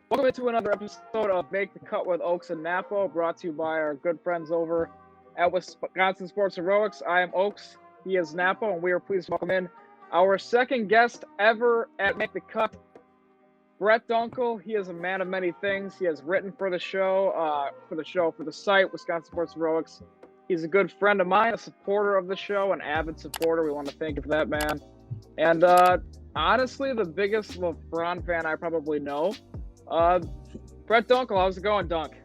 Welcome to another episode of Make the Cut with Ochs and Napo, brought to you by our good friends over at Wisconsin Sports Heroics. I am Ochs, he is Napo, and we are pleased to welcome in our second guest ever at Make the Cut, Brett Duenkel. He is a man of many things. He has written for the site, Wisconsin Sports Heroics. He's a good friend of mine, a supporter of the show, an avid supporter. We want to thank you for that, man. And honestly, the biggest LeBron fan I probably know. Brett Duenkel, how's it going, Dunk?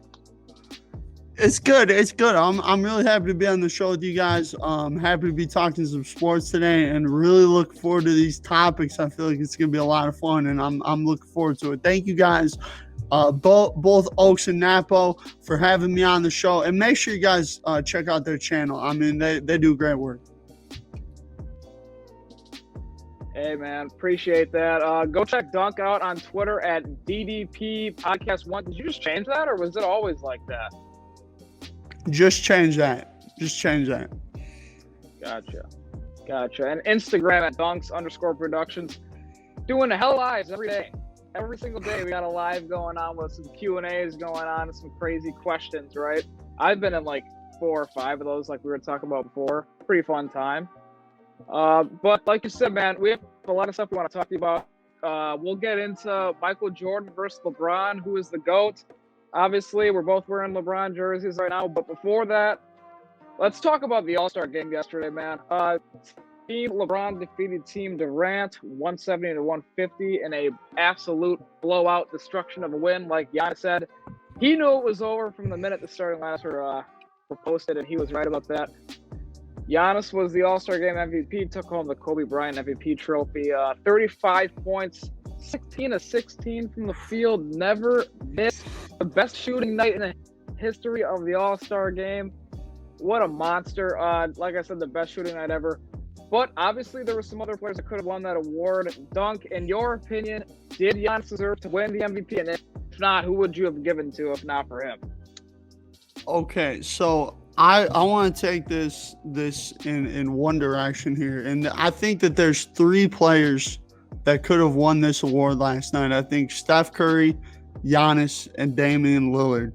It's good. I'm really happy to be on the show with you guys. Happy to be talking some sports today, and really look forward to these topics. I feel like it's gonna be a lot of fun, and I'm looking forward to it. Thank you guys, both Ochs and Napo, for having me on the show, and make sure you guys check out their channel. I mean, they do great work. Hey, man, appreciate that. Go check Dunk out on Twitter at DDP Podcast 1. Did you just change that, or was it always like that? Just change that. Gotcha. And Instagram at Dunks_Productions. Doing the hell lives every day. Every single day we got a live going on with some Q&As going on and some crazy questions, right? I've been in like 4 or 5 of those like we were talking about before. Pretty fun time. But like you said, man, we have a lot of stuff we want to talk to you about. We'll get into Michael Jordan versus LeBron, who is the GOAT. Obviously, we're both wearing LeBron jerseys right now. But before that, let's talk about the All-Star game yesterday, man. Team LeBron defeated Team Durant 170-150 in a absolute blowout destruction of a win. Like Giannis said, he knew it was over from the minute the starting lineups were posted, and he was right about that. Giannis was the All-Star Game MVP, took home the Kobe Bryant MVP trophy. 35 points, 16 of 16 from the field, never missed. The best shooting night in the history of the All-Star Game. What a monster. Like I said, the best shooting night ever. But obviously there were some other players that could have won that award. Dunk, in your opinion, did Giannis deserve to win the MVP? And if not, who would you have given to if not for him? Okay, so I want to take this in one direction here, and I think that there's 3 players that could have won this award last night. I think Steph Curry, Giannis, and Damian Lillard.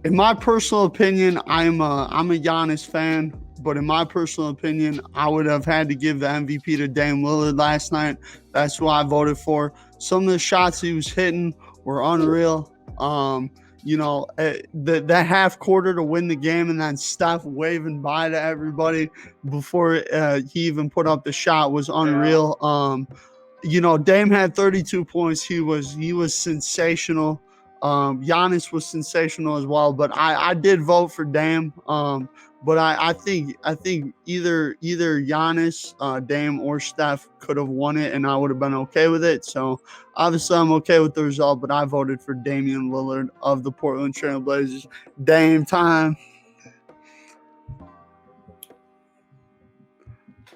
In my personal opinion, I'm a Giannis fan, but in my personal opinion, I would have had to give the MVP to Dame Lillard last night. That's who I voted for. Some of the shots he was hitting were unreal. That half quarter to win the game, and then Steph waving bye to everybody before he even put up the shot was unreal. Dame had 32 points. He was sensational. Giannis was sensational as well, but I did vote for Dame. But I think either Giannis, Dame, or Steph could have won it, and I would have been okay with it. So obviously I'm okay with the result, but I voted for Damian Lillard of the Portland Trail Blazers. Dame time.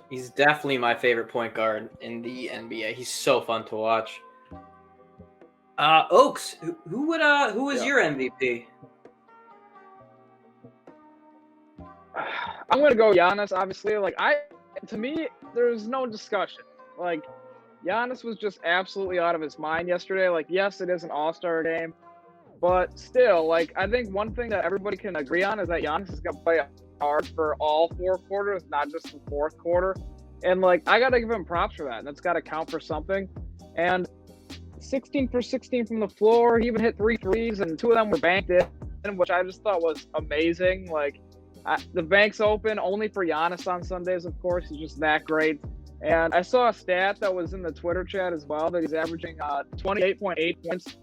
He's definitely my favorite point guard in the NBA. He's so fun to watch. Ochs, who was your MVP? I'm gonna go Giannis, obviously. To me, there's no discussion. Like, Giannis was just absolutely out of his mind yesterday. Like, yes, it is an All-Star game, but still, I think one thing that everybody can agree on is that Giannis is gonna play hard for all 4 quarters, not just the 4th quarter. And I gotta give him props for that. And that's gotta count for something. And 16 for 16 from the floor. He even hit 3 threes, and 2 of them were banked in, which I just thought was amazing. The bank's open only for Giannis on Sundays, of course. He's just that great. And I saw a stat that was in the Twitter chat as well, that he's averaging 28.8 points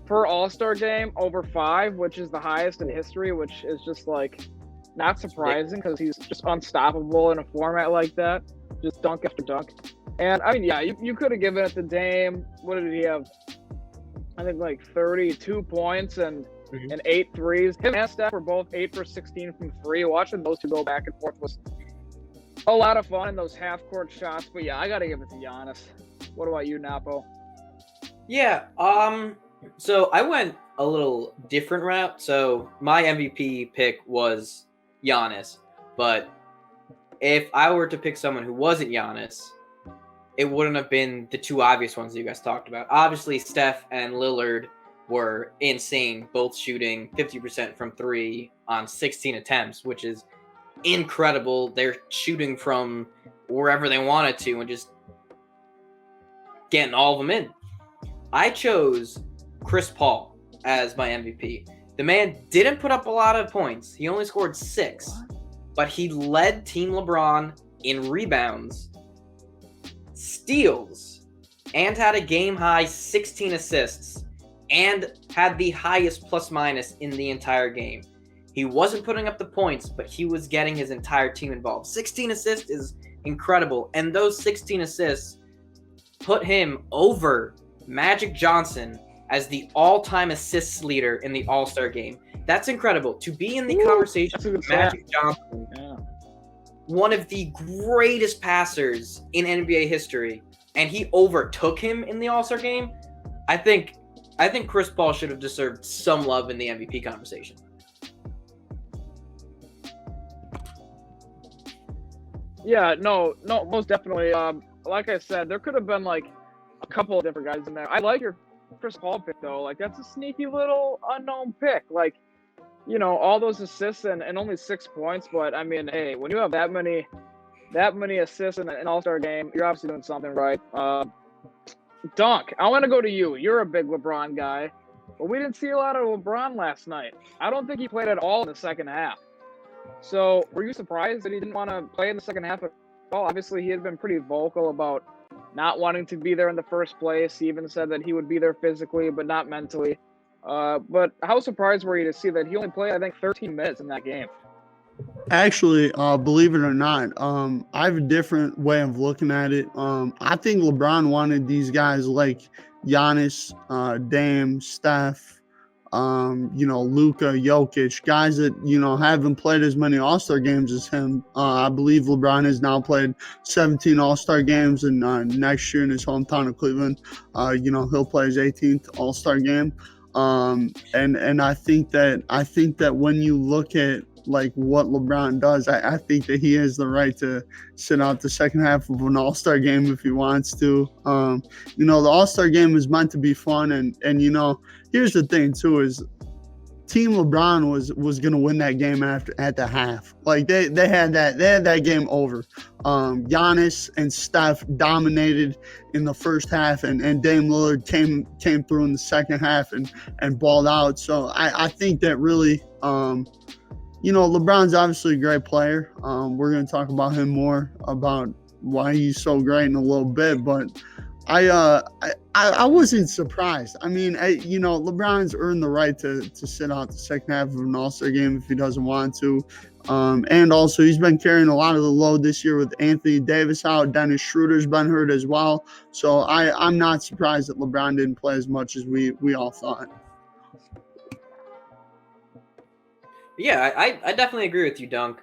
per All-Star game over 5, which is the highest in history, which is just not surprising because he's just unstoppable in a format like that. Just dunk after dunk. And I mean, yeah, you could have given it to Dame. What did he have? I think 32 points and 8 threes. Him and Steph were both 8 for 16 from 3. Watching those two go back and forth was a lot of fun in those half-court shots. But yeah, I got to give it to Giannis. What about you, Napo? Yeah, so I went a little different route. So my MVP pick was Giannis, but if I were to pick someone who wasn't Giannis, it wouldn't have been the two obvious ones that you guys talked about. Obviously, Steph and Lillard were insane, both shooting 50% from three on 16 attempts, which is incredible. They're shooting from wherever they wanted to and just getting all of them in. I chose Chris Paul as my MVP. The man didn't put up a lot of points. He only scored 6, but he led Team LeBron in rebounds, steals, and had a game-high 16 assists, and had the highest plus-minus in the entire game. He wasn't putting up the points, but he was getting his entire team involved. 16 assists is incredible, and those 16 assists put him over Magic Johnson as the all-time assists leader in the All-Star game. That's incredible. To be in the conversation with Magic Johnson, one of the greatest passers in NBA history, and he overtook him in the All-Star game, I think Chris Paul should have deserved some love in the MVP conversation. Yeah, no, most definitely. Like I said, there could have been like a couple of different guys in there. I like your Chris Paul pick though. Like that's a sneaky little unknown pick. Like, you know, all those assists and only 6 points. But I mean, hey, when you have that many assists in an All-Star game, you're obviously doing something right. Dunk, I want to go to you. You're a big LeBron guy, but we didn't see a lot of LeBron last night. I don't think he played at all in the second half. So were you surprised that he didn't want to play in the second half at all? Obviously, he had been pretty vocal about not wanting to be there in the first place. He even said that he would be there physically, but not mentally. But how surprised were you to see that he only played, I think, 13 minutes in that game? Actually, believe it or not, I have a different way of looking at it. I think LeBron wanted these guys like Giannis, Dame, Steph, Luka, Jokic, guys that, haven't played as many All-Star games as him. I believe LeBron has now played 17 All-Star games, and next year in his hometown of Cleveland, he'll play his 18th All-Star game. And I think that when you look at like what LeBron does, I think that he has the right to sit out the second half of an All-Star game if he wants to. The All-Star game is meant to be fun, and here's the thing too is Team LeBron was gonna win that game at the half. Like they had that game over. Giannis and Steph dominated in the first half, and Dame Lillard came through in the second half and balled out. So I think that really LeBron's obviously a great player. We're going to talk about him more, about why he's so great in a little bit, but I wasn't surprised. I mean, LeBron's earned the right to sit out the second half of an All-Star game if he doesn't want to. And also, he's been carrying a lot of the load this year with Anthony Davis out. Dennis Schroeder's been hurt as well. So I'm not surprised that LeBron didn't play as much as we all thought. Yeah, I definitely agree with you, Dunk.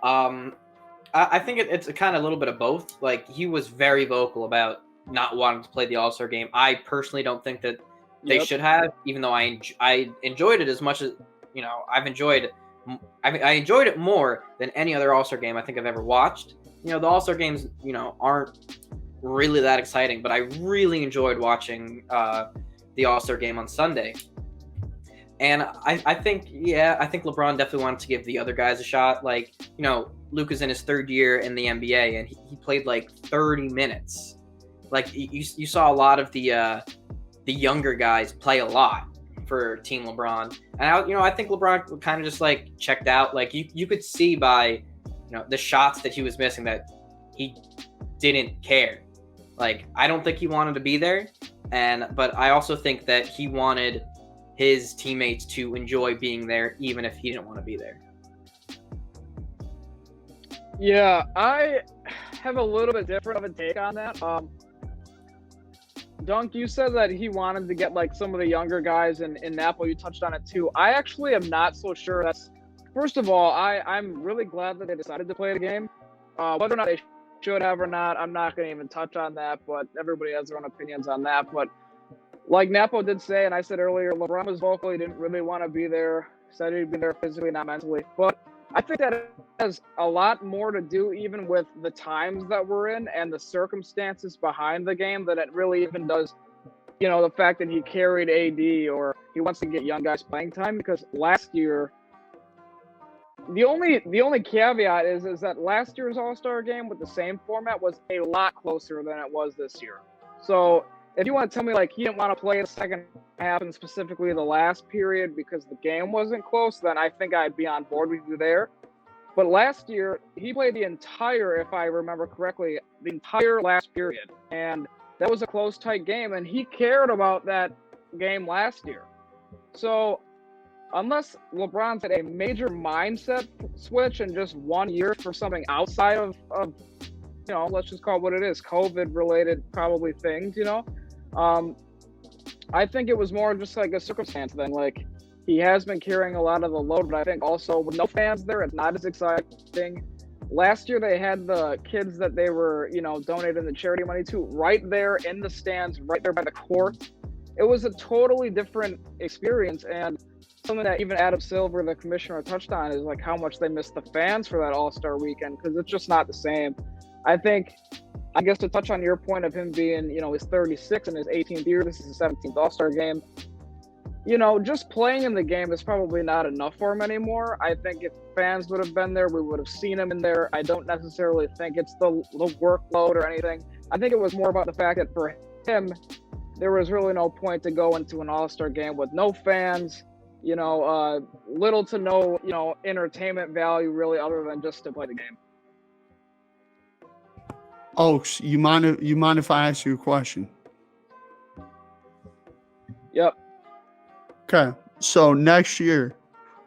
I think it's a kind of a little bit of both. Like, he was very vocal about not wanting to play the All-Star game. I personally don't think that they should have, even though I enjoyed it as much as, I enjoyed it more than any other All-Star game I think I've ever watched. The All-Star games, aren't really that exciting, but I really enjoyed watching the All-Star game on Sunday. And I think LeBron definitely wanted to give the other guys a shot. Like, Luka's in his third year in the NBA, and he played like 30 minutes. Like, you saw a lot of the younger guys play a lot for Team LeBron. And I think LeBron kind of just like checked out. Like, you could see by the shots that he was missing that he didn't care. Like, I don't think he wanted to be there, but I also think that he wanted his teammates to enjoy being there, even if he didn't want to be there. Yeah, I have a little bit different of a take on that. Dunk, you said that he wanted to get like some of the younger guys in Napo. You touched on it too. I actually am not so sure. First of all, I'm really glad that they decided to play the game. Whether or not they should have or not, I'm not going to even touch on that, but everybody has their own opinions on that. But like Napo did say, and I said earlier, LeBron was vocal. He didn't really want to be there. Said he'd be there physically, not mentally. But I think that has a lot more to do even with the times that we're in and the circumstances behind the game than it really even does, the fact that he carried AD or he wants to get young guys playing time. Because last year, the only caveat is that last year's All-Star game with the same format was a lot closer than it was this year. So if you want to tell me like he didn't want to play the second half and specifically the last period because the game wasn't close, then I think I'd be on board with you there. But last year, he played the entire, if I remember correctly, the entire last period. And that was a close, tight game, and he cared about that game last year. So unless LeBron's had a major mindset switch in just 1 year for something outside of let's just call it what it is, COVID-related probably things, I think it was more just like a circumstance then. Like, he has been carrying a lot of the load, but I think also with no fans there, it's not as exciting. Last year, they had the kids that they were, donating the charity money to right there in the stands, right there by the court. It was a totally different experience, and something that even Adam Silver, the commissioner, touched on is like how much they missed the fans for that All-Star weekend because it's just not the same. I guess to touch on your point of him being, he's 36 in his 18th year, this is his 17th All-Star game. Just playing in the game is probably not enough for him anymore. I think if fans would have been there, we would have seen him in there. I don't necessarily think it's the workload or anything. I think it was more about the fact that for him, there was really no point to go into an All-Star game with no fans, little to no, entertainment value really other than just to play the game. Ochs, you mind if I ask you a question? Yep. Okay, so next year,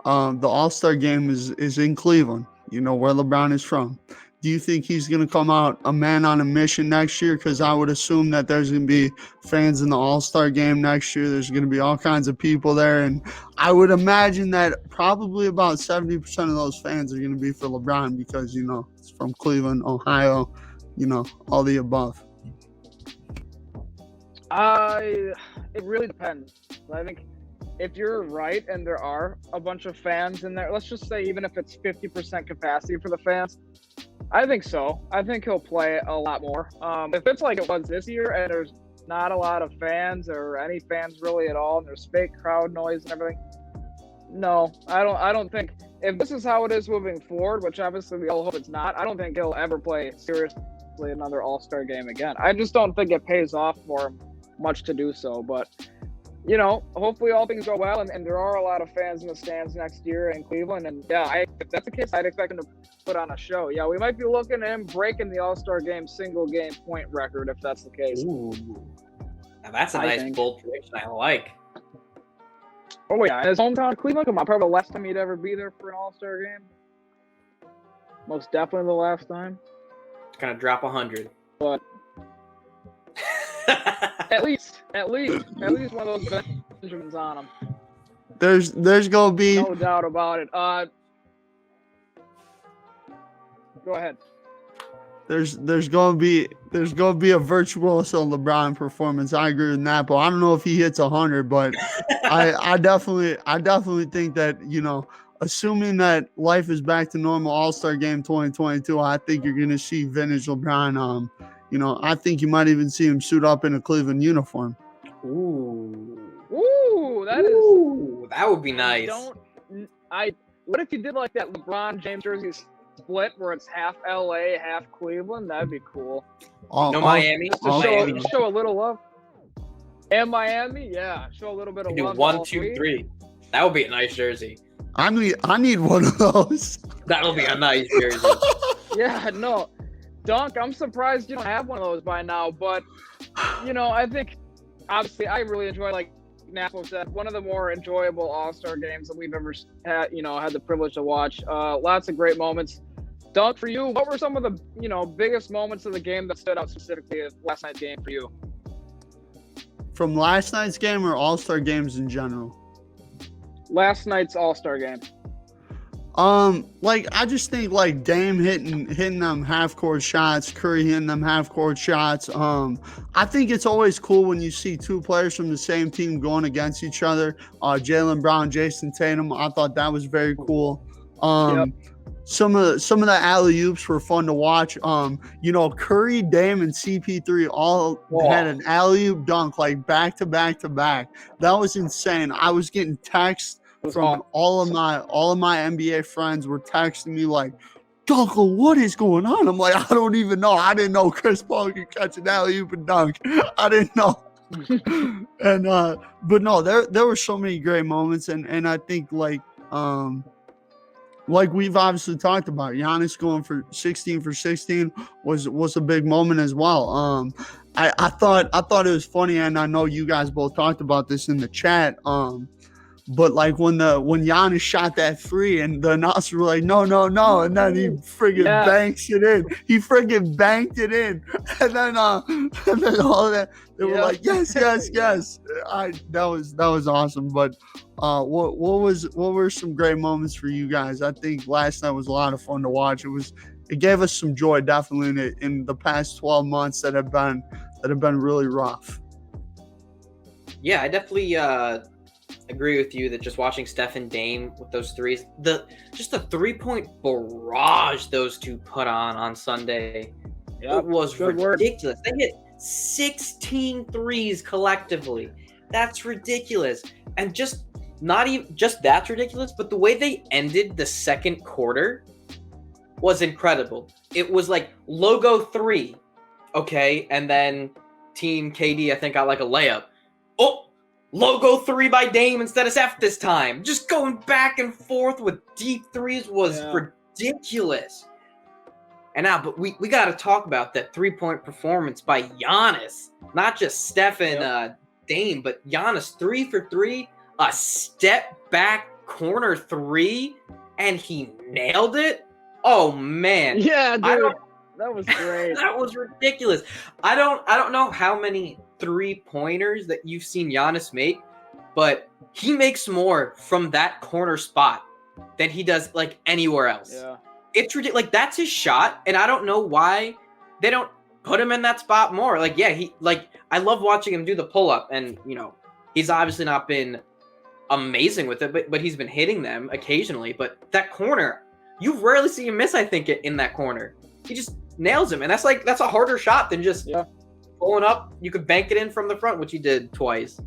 the All-Star game is in Cleveland, where LeBron is from. Do you think he's going to come out a man on a mission next year? Because I would assume that there's going to be fans in the All-Star game next year. There's going to be all kinds of people there. And I would imagine that probably about 70% of those fans are going to be for LeBron because, it's from Cleveland, Ohio, all the above. It really depends. I think if you're right and there are a bunch of fans in there, let's just say even if it's 50% capacity for the fans, I think so. I think he'll play a lot more. If it's like it was this year and there's not a lot of fans or any fans really at all, and there's fake crowd noise and everything, no, I don't think. If this is how it is moving forward, which obviously we all hope it's not, I don't think he'll ever play seriously another All-Star game again. I just don't think it pays off for him much to do so, but hopefully all things go well, and there are a lot of fans in the stands next year in Cleveland, and if that's the case, I'd expect him to put on a show. Yeah, we might be looking at him breaking the All-Star game single game point record if that's the case. Ooh. Now that's a nice bold prediction I like. Oh yeah, in his hometown of Cleveland, come on, probably the last time he'd ever be there for an All-Star game. Most definitely the last time. Gonna drop 100. But at least one of those Benjamins on him. There's gonna be no doubt about it. Go ahead. There's gonna be a virtuoso LeBron performance. I agree with Napo. I don't know if he hits 100, but I definitely think that assuming that life is back to normal, All-Star Game 2022, I think you're gonna see vintage LeBron. I think you might even see him suit up in a Cleveland uniform. Ooh, that would be nice. What if you did like that LeBron James jersey split where it's half LA, half Cleveland? That'd be cool. Miami. Just show a little love. And Miami, yeah, show a little bit of love. Do 1, 2, 3. That would be a nice jersey. I need one of those. That'll be a nice jersey. Yeah, no. Dunk, I'm surprised you don't have one of those by now, but I think obviously I really enjoy, like Napo said, one of the more enjoyable All-Star games that we've ever had, had the privilege to watch. Lots of great moments. Dunk, for you, what were some of the biggest moments of the game that stood out specifically as last night's game for you? From last night's game or All-Star games in general? Last night's All-Star game. I just think like Dame hitting them half-court shots, Curry hitting them half-court shots. I think it's always cool when you see two players from the same team going against each other. Jaylen Brown, Jason Tatum, I thought that was very cool. Yep. some of the alley-oops were fun to watch. Curry, Dame, and CP3 all had an alley-oop dunk like back to back to back. That was insane. I was getting texts from all of my NBA friends were texting me like, Dunkel, what is going on? I'm like, I don't even know. I didn't know Chris Paul could catch an alley-oop and dunk. I didn't know. And but no, there were so many great moments, and I think like we've obviously talked about, Giannis going for 16 for 16 was a big moment as well. I thought it was funny, and I know you guys both talked about this in the chat. But like when Giannis shot that free and the announcers were like, no, and then he friggin' banks it in. He friggin' banked it in. And then all of that, they were like, yes. That was awesome. But what were some great moments for you guys? I think last night was a lot of fun to watch. It gave us some joy definitely in the past 12 months that have been really rough. Yeah, I definitely agree with you that just watching Steph and Dame with those threes, the 3-point barrage those two put on Sunday, it was ridiculous. They hit 16 threes collectively. That's ridiculous. And just not even just that's ridiculous, but the way they ended the second quarter was incredible. It was like logo 3, okay, and then Team KD I think got like a layup. Oh, logo 3 by Dame instead of Steph this time. Just going back and forth with deep threes was ridiculous. And now, but we got to talk about that 3-point performance by Giannis. Not just Steph and Dame, but Giannis 3 for 3, a step back corner 3, and he nailed it. Oh man. Yeah, dude. That was great. That was ridiculous. I don't know how many 3-pointers that you've seen Giannis make, but he makes more from that corner spot than he does like anywhere else. Yeah. It's ridiculous. Like that's his shot, and I don't know why they don't put him in that spot more. Like, yeah, I love watching him do the pull-up, and he's obviously not been amazing with it, but he's been hitting them occasionally. But that corner, you rarely see him miss, I think, in that corner. He just nails him, and that's a harder shot than just pulling up. You could bank it in from the front, which he did twice.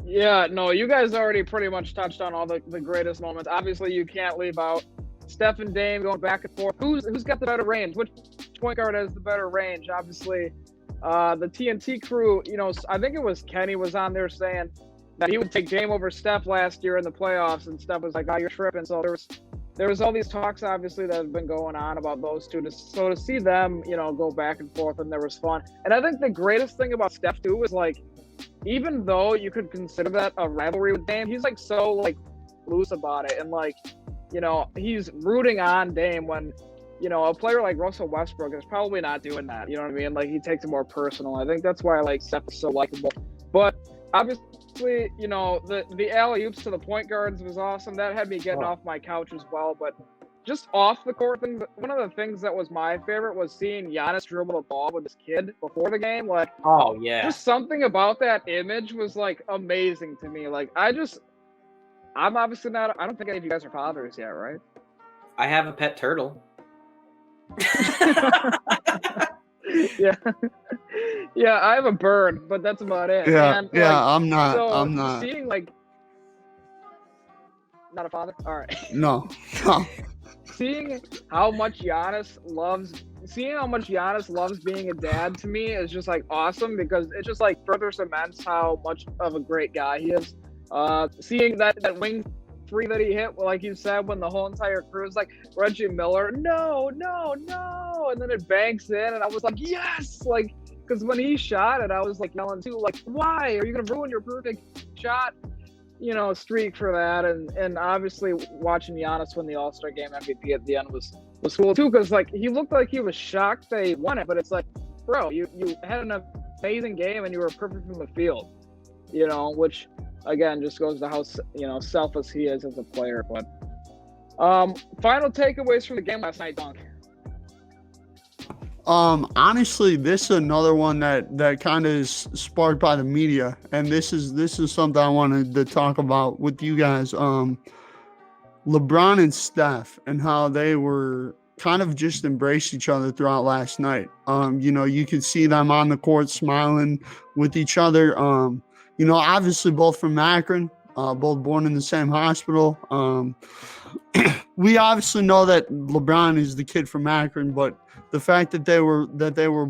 Yeah, no, you guys already pretty much touched on all the greatest moments. Obviously, you can't leave out Steph and Dame going back and forth. Who's got the better range? Which point guard has the better range? Obviously, the TNT crew, I think it was Kenny was on there saying that he would take Dame over Steph last year in the playoffs, and Steph was like, "Oh, you're tripping." So there was all these talks, obviously, that have been going on about those two. So to see them, go back and forth, and there was fun. And I think the greatest thing about Steph too is like, even though you could consider that a rivalry with Dame, he's like so like loose about it, and like, he's rooting on Dame when, a player like Russell Westbrook is probably not doing that. You know what I mean? Like, he takes it more personal. I think that's why I like Steph is so likable. But obviously, the alley-oops to the point guards was awesome. That had me getting off my couch as well. But just off the court things, one of the things that was my favorite was seeing Giannis dribble the ball with his kid before the game. Like, oh yeah, just something about that image was like amazing to me. Like, I'm obviously not. I don't think any of you guys are fathers yet, right? I have a pet turtle. Yeah, I have a bird, but that's about it. Yeah, and, I'm not. So I'm not. Seeing like, not a father. All right. No. Seeing how much Giannis loves being a dad to me is just like awesome, because it just like further cements how much of a great guy he is. Seeing that wing 3 that he hit, like you said, when the whole entire crew is like, Reggie Miller, no, and then it banks in, and I was like, yes, like, because when he shot it, I was like yelling too, like, why are you gonna ruin your perfect shot, streak for that? And obviously watching Giannis win the All-Star Game MVP at the end was cool too, because like he looked like he was shocked they won it, but it's like, bro, you had an amazing game and you were perfect from the field, which again just goes to how selfless he is as a player. But final takeaways from the game last night, Dunk. Honestly, this is another one that kind of is sparked by the media, and this is something I wanted to talk about with you guys. LeBron and Steph and how they were kind of just embraced each other throughout last night. You could see them on the court smiling with each other. Obviously both from Akron, both born in the same hospital. We obviously know that LeBron is the kid from Akron, but the fact that they're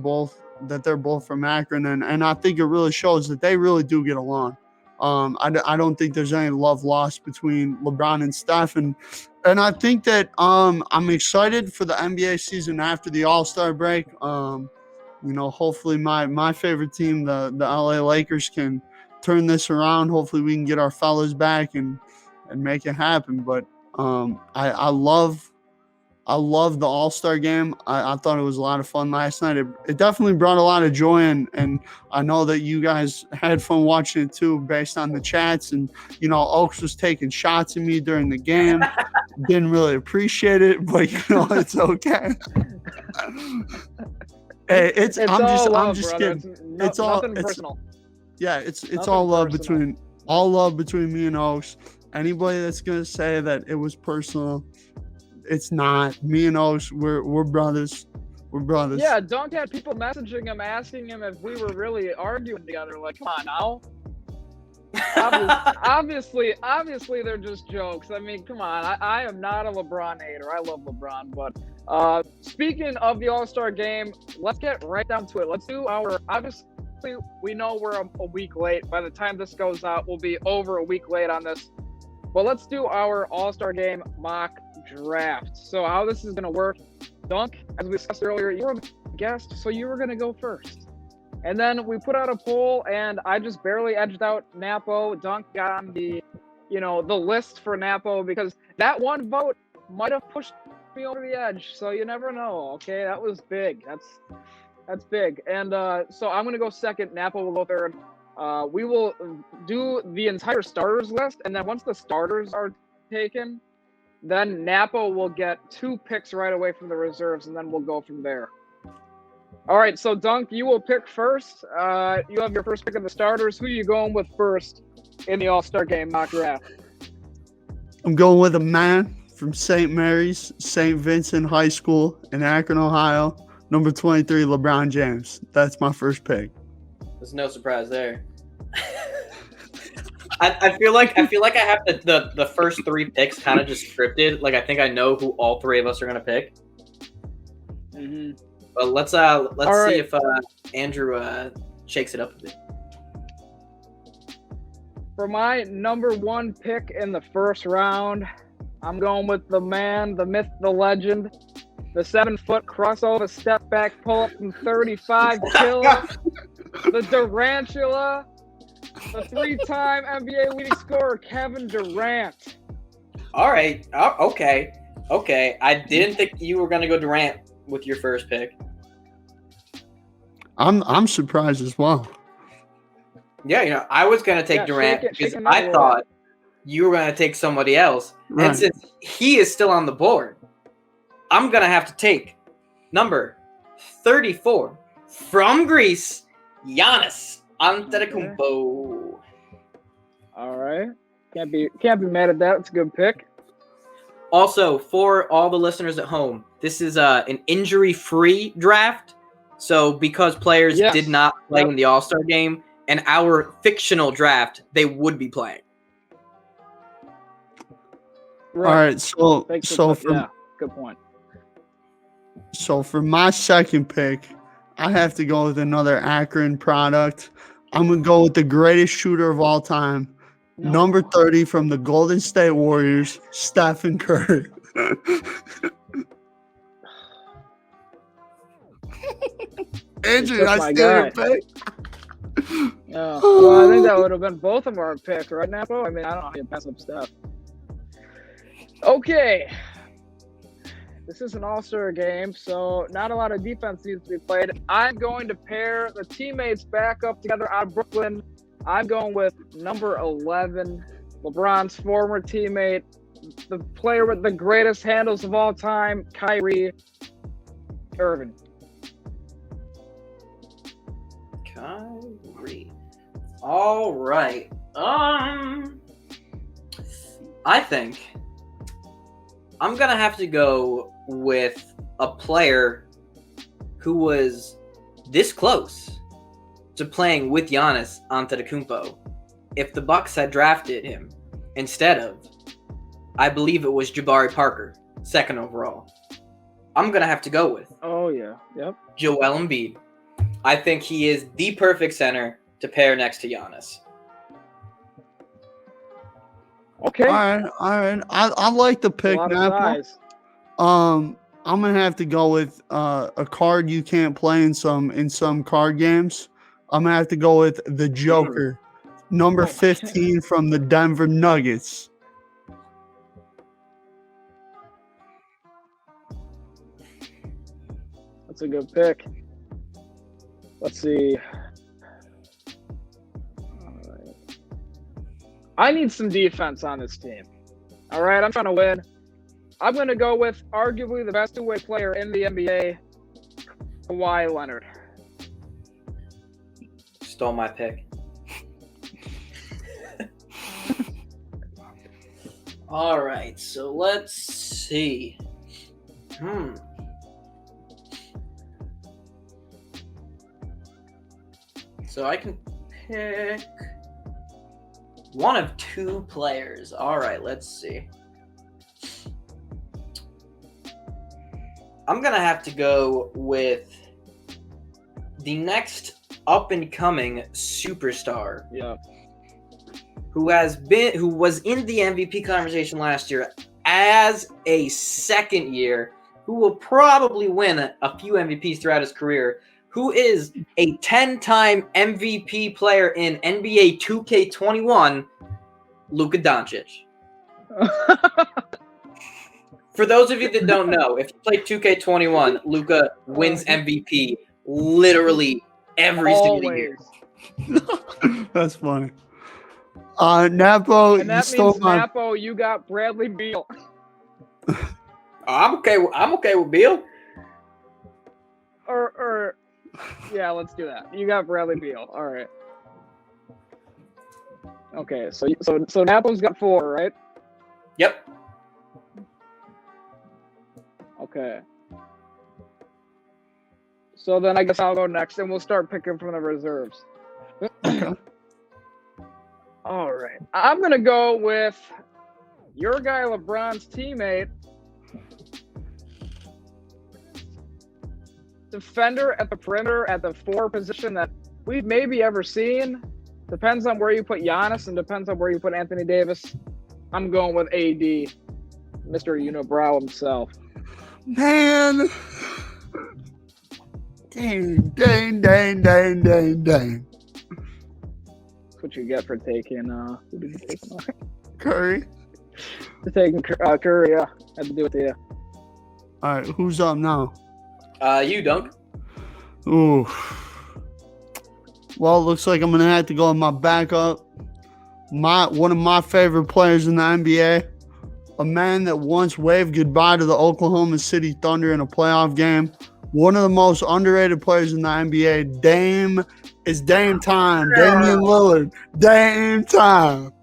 both from Akron, and I think it really shows that they really do get along. I don't think there's any love lost between LeBron and Steph, and I think that I'm excited for the NBA season after the All-Star break. Hopefully my favorite team, the LA Lakers, can turn this around. Hopefully we can get our fellas back and make it happen. But I love the All-Star game. I thought it was a lot of fun last night. It definitely brought a lot of joy, and I know that you guys had fun watching it too, based on the chats. And Ochs was taking shots at me during the game. Didn't really appreciate it, but it's okay. Hey, I'm just kidding. It's all personal. Yeah, it's all love between me and Ochs. Anybody that's gonna say that it was personal, it's not. Me and Ochs, we're brothers. We're brothers. Yeah, Dunk had people messaging him, asking him if we were really arguing together. Like, come on now. Obviously, they're just jokes. I mean, come on. I am not a LeBron hater. I love LeBron. But speaking of the All-Star game, let's get right down to it. Let's do our, obviously, we know we're a week late. By the time this goes out, we'll be over a week late on this. But let's do our All-Star game mock draft. So how this is going to work, Dunk, as we discussed earlier, you were the guest, so you were going to go first. And then we put out a poll, and I just barely edged out Napo. Dunk got on the list for Napo, because that one vote might have pushed me over the edge. So you never know. Okay, that was big. That's big. And so I'm gonna go second. Napo will go third. We will do the entire starters list, and then once the starters are taken, then Napo will get 2 picks right away from the reserves, and then we'll go from there. All right, so Dunk, you will pick first. You have your first pick of the starters. Who are you going with first in the All-Star game mock draft? I'm going with a man from St. Mary's, St. Vincent High School in Akron, Ohio, number 23, LeBron James. That's my first pick. There's no surprise there. I feel like I have the first 3 picks kind of just scripted. Like, I think I know who all 3 of us are gonna pick. Mm-hmm. But let's see if Andrew shakes it up a bit. For my number 1 pick in the first round, I'm going with the man, the myth, the legend, the 7-foot crossover step back pull up from 35 killer, the Durantula, the 3-time NBA leading scorer, Kevin Durant. All right. Okay. I didn't think you were gonna go Durant with your first pick. I'm surprised as well. Yeah, I was gonna take Durant because I thought you were gonna take somebody else. Right. And since he is still on the board, I'm gonna have to take number 34 from Greece, Giannis Antetokounmpo. All right. Can't be mad at that. It's a good pick. Also, for all the listeners at home, this is an injury-free draft. So because players did not play in the All-Star game, and our fictional draft, they would be playing. Right. All right, good point. So for my second pick, I have to go with another Akron product. I'm gonna go with the greatest shooter of all time, number 30 from the Golden State Warriors, Stephen Curry. Andrew, I steal your pick. Yeah. Well, I think that would have been both of our picks, right, Napo? I mean, I don't know how you pass up stuff. Okay. This is an all-star game, so not a lot of defense needs to be played. I'm going to pair the teammates back up together out of Brooklyn. I'm going with number 11, LeBron's former teammate, the player with the greatest handles of all time, Kyrie Irving. Kyrie. All right. I think I'm going to have to go with a player who was this close to playing with Giannis Antetokounmpo if the Bucks had drafted him instead of, I believe it was Jabari Parker, 2nd overall. I'm going to have to go with Joel Embiid. I think he is the perfect center to pair next to Giannis. Okay. All right. I like the pick, Napo. I'm gonna have to go with a card you can't play in some card games. I'm gonna have to go with the Joker, number 15 from the Denver Nuggets. That's a good pick. Let's see. All right. I need some defense on this team. All right, I'm trying to win. I'm going to go with arguably the best two-way player in the NBA, Kawhi Leonard. Stole my pick. All right, so let's see. So I can pick one of two players. All right, let's see. I'm going to have to go with the next up-and-coming superstar. Yeah. Who was in the MVP conversation last year as a second year, who will probably win a few MVPs throughout his career, who is a 10-time MVP player in NBA 2K21, Luka Doncic. For those of you that don't know, if you play 2K21, Luka wins MVP literally every single year. That's funny. Napo, and that means Napo, you got Bradley Beal. I'm okay with Beal. Or yeah, let's do that. You got Bradley Beal. All right. Okay, so Napo's got 4, right? Yep. Okay. So then I guess I'll go next, and we'll start picking from the reserves. All right. I'm going to go with your guy, LeBron's teammate, defender at the perimeter at the 4 position that we've maybe ever seen. Depends on where you put Giannis and depends on where you put Anthony Davis. I'm going with AD, Mr. Unibrow himself. Man. Dang. That's what you get for taking, who did you take? Curry. For taking Curry, yeah. Had to do it to you. All right, who's up now? You, Dunk. Ooh. Well, it looks like I'm going to have to go with my backup. One of my favorite players in the NBA. A man that once waved goodbye to the Oklahoma City Thunder in a playoff game. One of the most underrated players in the NBA. Dame time. Damian Lillard. Dame time.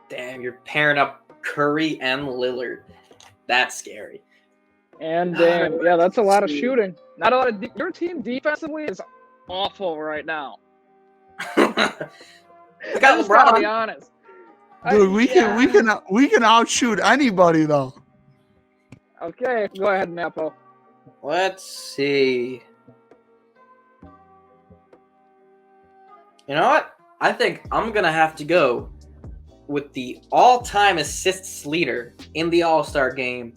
Damn, you're pairing up Curry and Lillard. That's scary. And Dame. Yeah, that's a lot of shooting. Not a lot of your team defensively is awful right now. We got LeBron. To be honest. Dude, we can outshoot anybody though. Okay, go ahead, Napo. Let's see. You know what? I think I'm gonna have to go with the all-time assists leader in the All-Star game.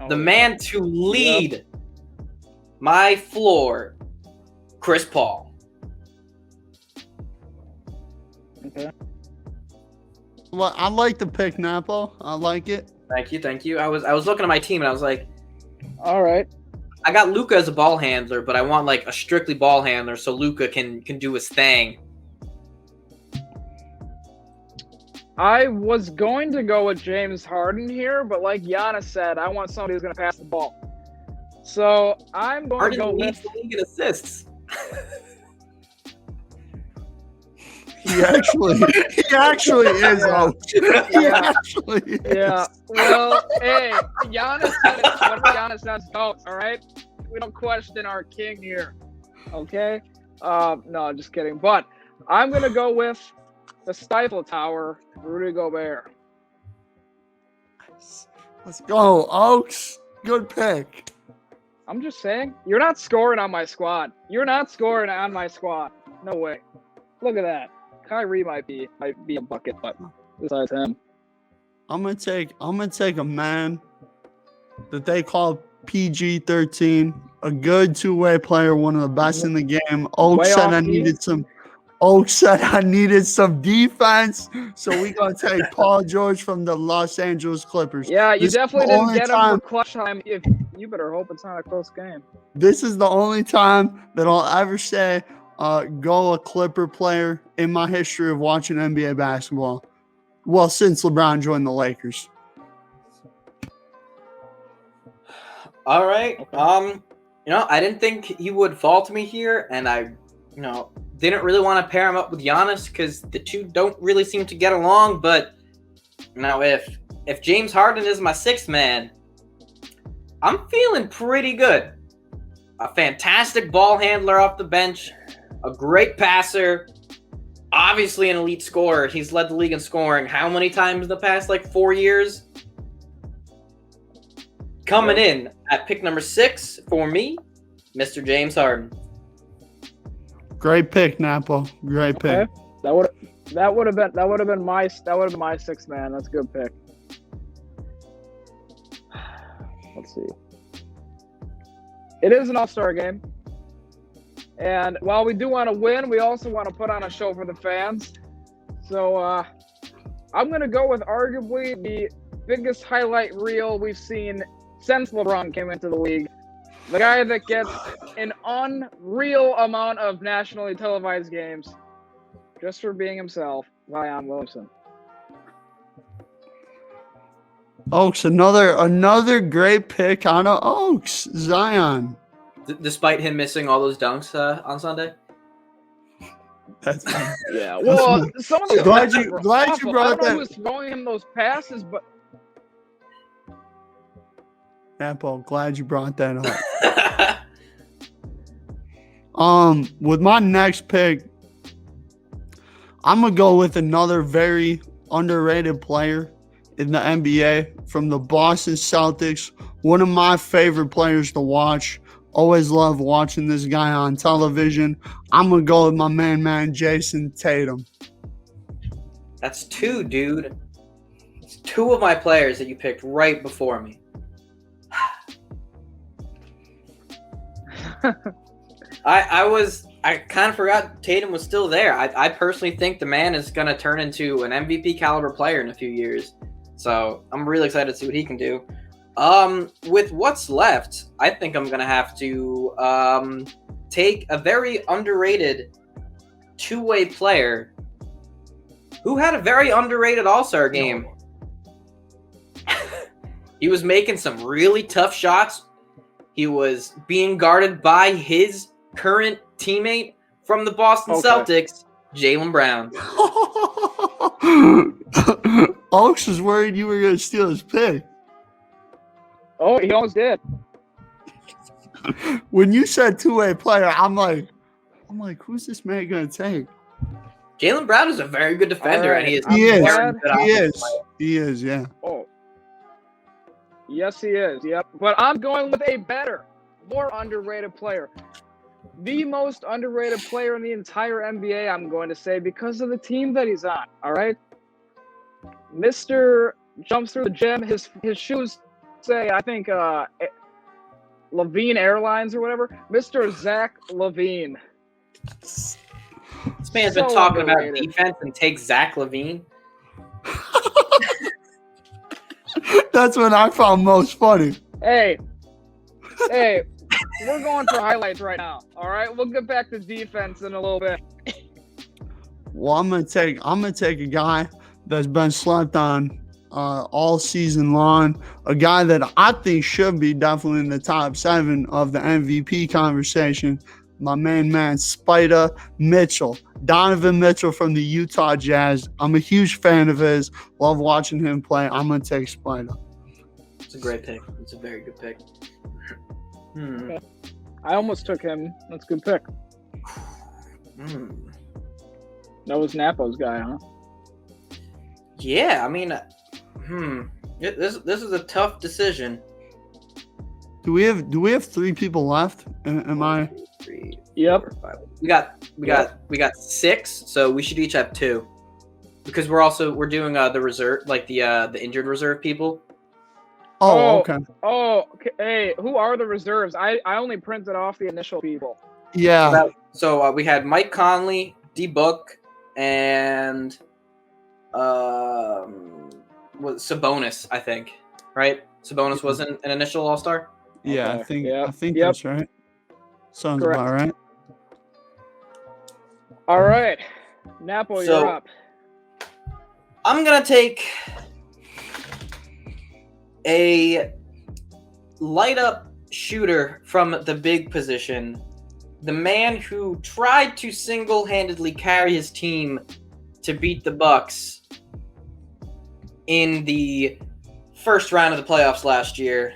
The man to lead my floor, Chris Paul. Okay. Well, I like the pick, Napo. I like it. Thank you. I was looking at my team and I was like, all right. I got Luka as a ball handler, but I want like a strictly ball handler so Luka can do his thing. I was going to go with James Harden here, but like Giannis said, I want somebody who's going to pass the ball. So I'm going Harden to go leads with the league in assists. He actually is. Yeah. He actually is. Yeah. Well, hey, Giannis said it. Whatever Giannis says goes. All right. We don't question our king here. Okay. No, just kidding. But I'm gonna go with the Stifle Tower, Rudy Gobert. Let's go, Ochs. Good pick. I'm just saying, you're not scoring on my squad. You're not scoring on my squad. No way. Look at that. Kyrie might be a bucket, but besides him, I'm gonna take a man that they call PG-13, a good two-way player, one of the best in the game. Ochs said I needed some defense, so we gonna take Paul George from the Los Angeles Clippers. yeah, you This is definitely the didn't only get him time- for clutch time. If you better hope it's not a close game. This is the only time that I'll ever say go a Clipper player in my history of watching NBA basketball. Well, since LeBron joined the Lakers. All right. I didn't think he would fall to me here, and I, didn't really want to pair him up with Giannis because the two don't really seem to get along. But now, if James Harden is my sixth man, I'm feeling pretty good. A fantastic ball handler off the bench, a great passer, obviously an elite scorer. He's led the league in scoring how many times in the past, 4 years? Coming in at pick number 6 for me, Mr. James Harden. Great pick, Napo. Great pick. Okay. That would have been my sixth man. That's a good pick. Let's see. It is an all-star game. And while we do want to win, we also want to put on a show for the fans. So I'm going to go with arguably the biggest highlight reel we've seen since LeBron came into the league. The guy that gets an unreal amount of nationally televised games just for being himself, Zion Williamson. Ochs, another great pick out of Ochs, Zion. Despite him missing all those dunks on Sunday. That's Yeah, well, some of those Glad passes you- were glad you awful. brought I don't know that- who was throwing him those passes, but Napo, glad you brought that up. With my next pick, I'm gonna go with another very underrated player in the NBA from the Boston Celtics. One of my favorite players to watch. Always love watching this guy on television. I'm gonna go with my man Jason Tatum. That's 2, dude. It's 2 of my players that you picked right before me. I kind of forgot Tatum was still there. I personally think the man is going to turn into an MVP caliber player in a few years. So I'm really excited to see what he can do. With what's left, I think I'm going to have to take a very underrated two-way player who had a very underrated All-Star game. He was making some really tough shots. He was being guarded by his current teammate from the Boston Celtics, Jaylen Brown. Ochs was worried you were going to steal his pick. oh, he almost did. When you said two-way player, I'm like, who's this man going to take? Jaylen Brown is a very good defender, All right. and he is. He is, yeah. Oh, yes, he is. Yep. But I'm going with a better, more underrated player. The most underrated player in the entire NBA, I'm going to say, because of the team that he's on. All right. Mr. jumps through the gym. His shoes say, I think, Levine Airlines or whatever. Mr. Zach LaVine. This man's been talking about defense and takes Zach LaVine. That's what I found most funny. Hey, we're going for highlights right now. All right, we'll get back to defense in a little bit. Well, I'm gonna take a guy that's been slept on all season long. A guy that I think should be definitely in the top 7 of the MVP conversation. my main man, Spider Mitchell. Donovan Mitchell from the Utah Jazz. I'm a huge fan of his. Love watching him play. I'm going to take Spider. It's a great pick. It's a very good pick. I almost took him. That's a good pick. That was Napo's guy, huh? Yeah, I mean, this is a tough decision. Do we have 3 people left? Am I? 3, Yep. 4, 5. We got 6, so we should each have 2, because we're doing the reserve, like the injured reserve people. Oh, okay. Oh, okay. Hey, who are the reserves? I only printed off the initial people. Yeah. So we had Mike Conley, D Book, and was Sabonis, I think, right? Sabonis was an initial All-Star. Yeah, Okay. I think that's right. Sounds Correct. about right. All right, Napo, So- you're up. I'm gonna take a light up shooter from the big position, the man who tried to single-handedly carry his team to beat the Bucks in the first round of the playoffs last year.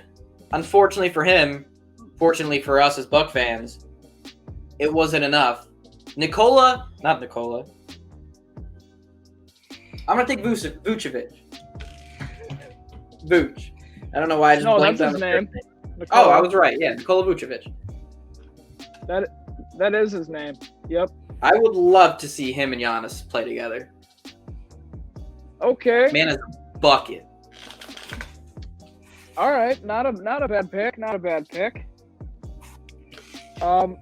Unfortunately for him, fortunately for us as Buck fans, it wasn't enough. Not Nikola. I'm gonna take Vucevic. Vooch. I don't know why I just No, blanked that's on his the name. first name. Nikola. Oh, I was right. Yeah, Nikola Vucevic. That is his name. Yep. I would love to see him and Giannis play together. Okay. Man is a bucket. All right. Not a bad pick. Not a bad pick. All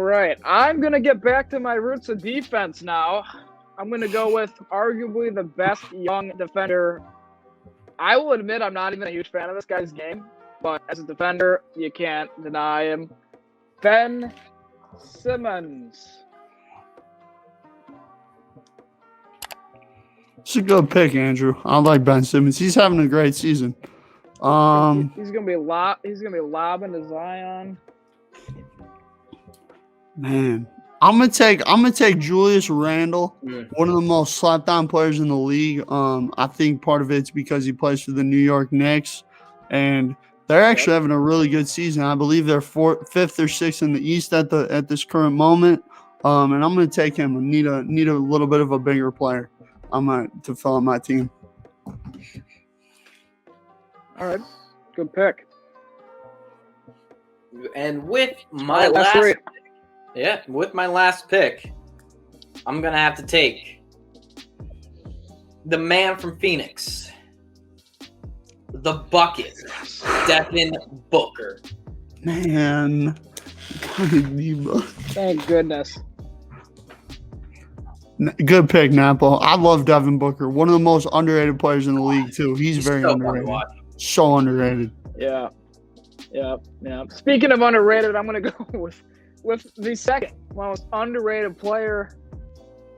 right. I'm gonna get back to my roots of defense now. I'm gonna go with arguably the best young defender. I will admit I'm not even a huge fan of this guy's game, but as a defender, you can't deny him. Ben Simmons. It's a good pick, Andrew. I like Ben Simmons. He's having a great season. He's gonna be lobbing to Zion. Man, I'm gonna take Julius Randle, one of the most slept on players in the league. I think part of it's because he plays for the New York Knicks, and they're actually having a really good season. I believe they're 5th or 6th in the East at this current moment. And I'm gonna take him. I need a little bit of a bigger player. To fill out my team. All right, good pick. And with my That's last great. with my last pick, I'm gonna have to take the man from Phoenix, the bucket, Devin Booker. Man, Thank goodness. good pick, Napo. I love Devin Booker. One of the most underrated players in the league too. He's very so fun to underrated. watch. So underrated. Yeah. Speaking of underrated, I'm gonna go with the second most underrated player,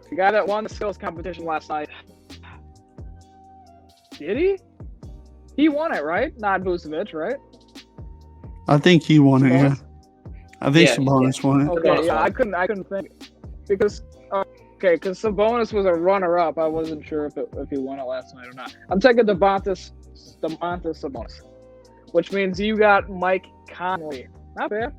the guy that won the skills competition last night. Did he? He won it, right? Not Vucevic, right? I think he won it. Yeah. I think Yeah, Sabonis won it. Okay, yeah, I couldn't think because Sabonis was a runner-up. I wasn't sure if he won it last night or not. I'm taking Domantas Sabonis, which means you got Mike Conley. Not bad.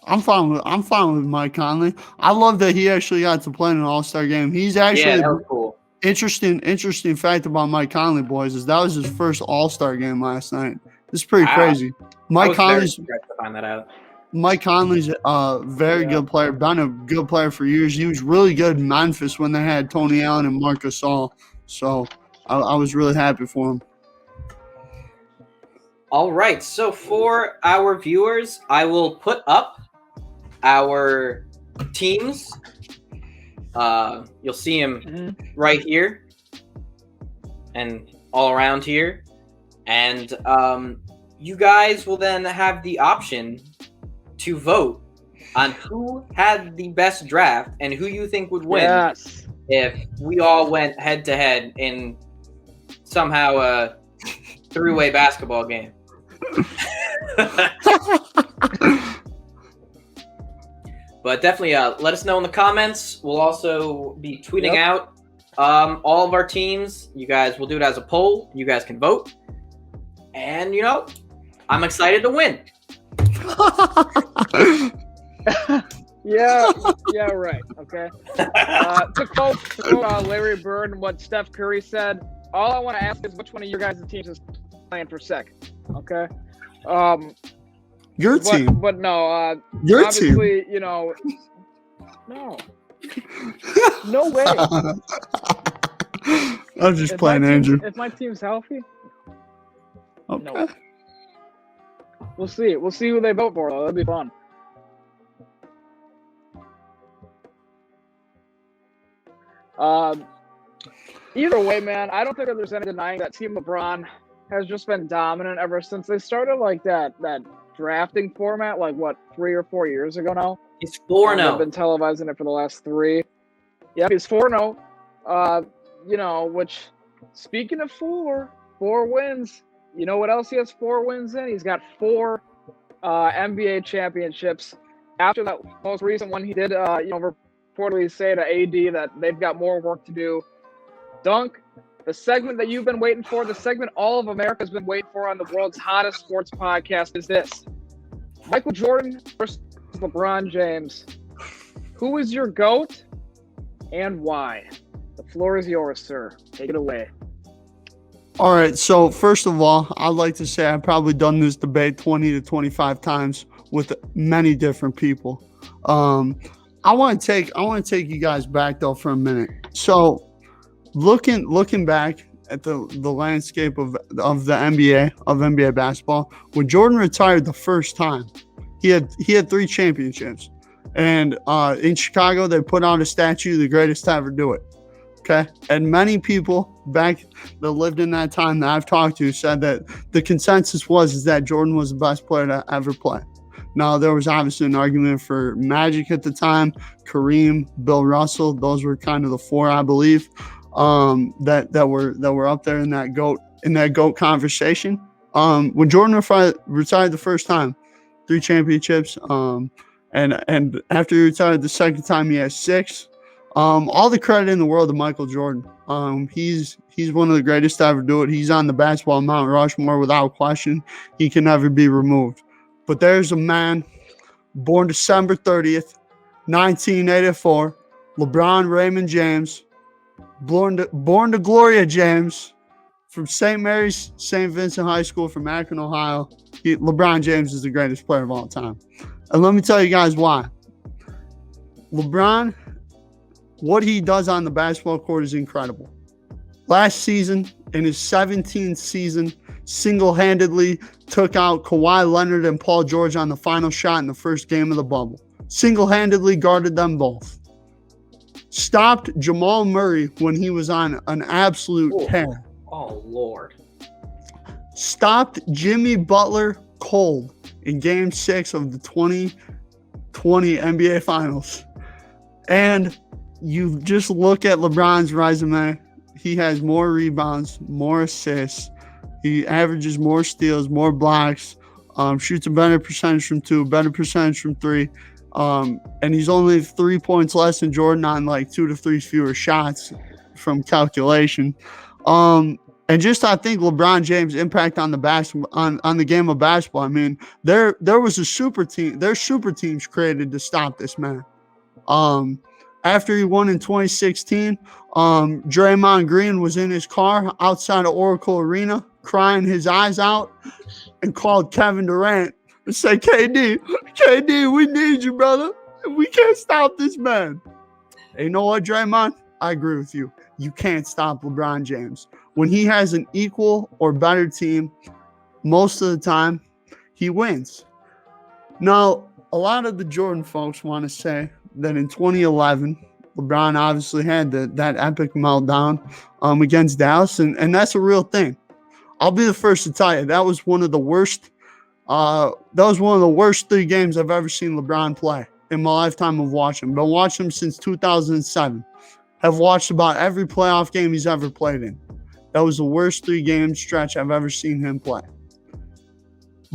I'm fine with Mike Conley. I love that he actually got to play in an All-Star game. He's actually that was cool. interesting fact about Mike Conley, boys, is that was his first All-Star game last night. This is pretty crazy. Mike Conley's to find that out. Mike Conley's a very good player, been a good player for years. He was really good in Memphis when they had Tony Allen and Marc Gasol. So I was really happy for him. All right, so for our viewers, I will put up our teams. You'll see them right here and all around here. And you guys will then have the option to vote on who had the best draft and who you think would win. Yes. If we all went head to head in somehow a three-way basketball game. But definitely let us know in the comments. We'll also be tweeting out all of our teams. You guys, we'll do it as a poll. You guys can vote. And, I'm excited to win. Yeah, right. Okay. To quote Larry Bird and what Steph Curry said, all I want to ask is which one of your guys' teams is playing for second. Okay. Your team. But no, Your obviously, team. No. No way. I'm just playing, Andrew. If my team's healthy, okay. No. We'll see. We'll see who they vote for, though. That'll be fun. Either way, man, I don't think that there's any denying that Team LeBron has just been dominant ever since they started like that drafting format, 3 or 4 years ago now. He's 4-0. They've been televising it for the last 3. Yeah, he's 4-0. Which, speaking of 4 wins, you know what else he has 4 wins in? He's got 4 NBA championships. After that most recent one, he did, reportedly say to AD that they've got more work to do. Dunk, the segment that you've been waiting for, the segment all of America's been waiting for on the world's hottest sports podcast is this. Michael Jordan versus LeBron James. Who is your GOAT and why? The floor is yours, sir. Take it away. All right. So first of all, I'd like to say I've probably done this debate 20 to 25 times with many different people. I want to take you guys back though for a minute. So looking back at the landscape of the NBA basketball, when Jordan retired the first time, he had 3 championships, and in Chicago they put out a statue, the greatest to ever do it. Okay, and many people back that lived in that time that I've talked to said that the consensus is that Jordan was the best player to ever play. Now, there was obviously an argument for Magic at the time, Kareem, Bill Russell. Those were kind of the 4, I believe, that were up there in that GOAT conversation. When Jordan retired the first time, 3 championships, and after he retired the second time, he has 6. All the credit in the world to Michael Jordan. He's one of the greatest to ever do it. He's on the basketball Mount Rushmore without question. He can never be removed. But there's a man born December 30th, 1984, LeBron Raymond James, born to Gloria James, from St. Mary's St. Vincent High School from Akron, Ohio. LeBron James is the greatest player of all time. And let me tell you guys why. LeBron, what he does on the basketball court is incredible. Last season, in his 17th season, single-handedly took out Kawhi Leonard and Paul George on the final shot in the first game of the bubble. Single-handedly guarded them both. Stopped Jamal Murray when he was on an absolute tear. Oh, Lord. Stopped Jimmy Butler cold in Game 6 of the 2020 NBA Finals. And you just look at LeBron's resume. He has more rebounds, more assists. He averages more steals, more blocks, shoots a better percentage from 2, better percentage from 3. And he's only 3 points less than Jordan on 2 to 3 fewer shots from calculation. And just I think LeBron James' impact on the on the game of basketball. I mean, there was a super team. There's super teams created to stop this man. After he won in 2016, Draymond Green was in his car outside of Oracle Arena, crying his eyes out, and called Kevin Durant and said, KD, we need you, brother. We can't stop this man. And you know what, Draymond? I agree with you. You can't stop LeBron James. When he has an equal or better team, most of the time, he wins. Now, a lot of the Jordan folks want to say that in 2011, LeBron obviously had that epic meltdown against Dallas, and that's a real thing. I'll be the first to tell you that was one of the worst. That was one of the worst 3 games I've ever seen LeBron play in my lifetime of watching. Been watching him since 2007. Have watched about every playoff game he's ever played in. That was the worst 3-game stretch I've ever seen him play.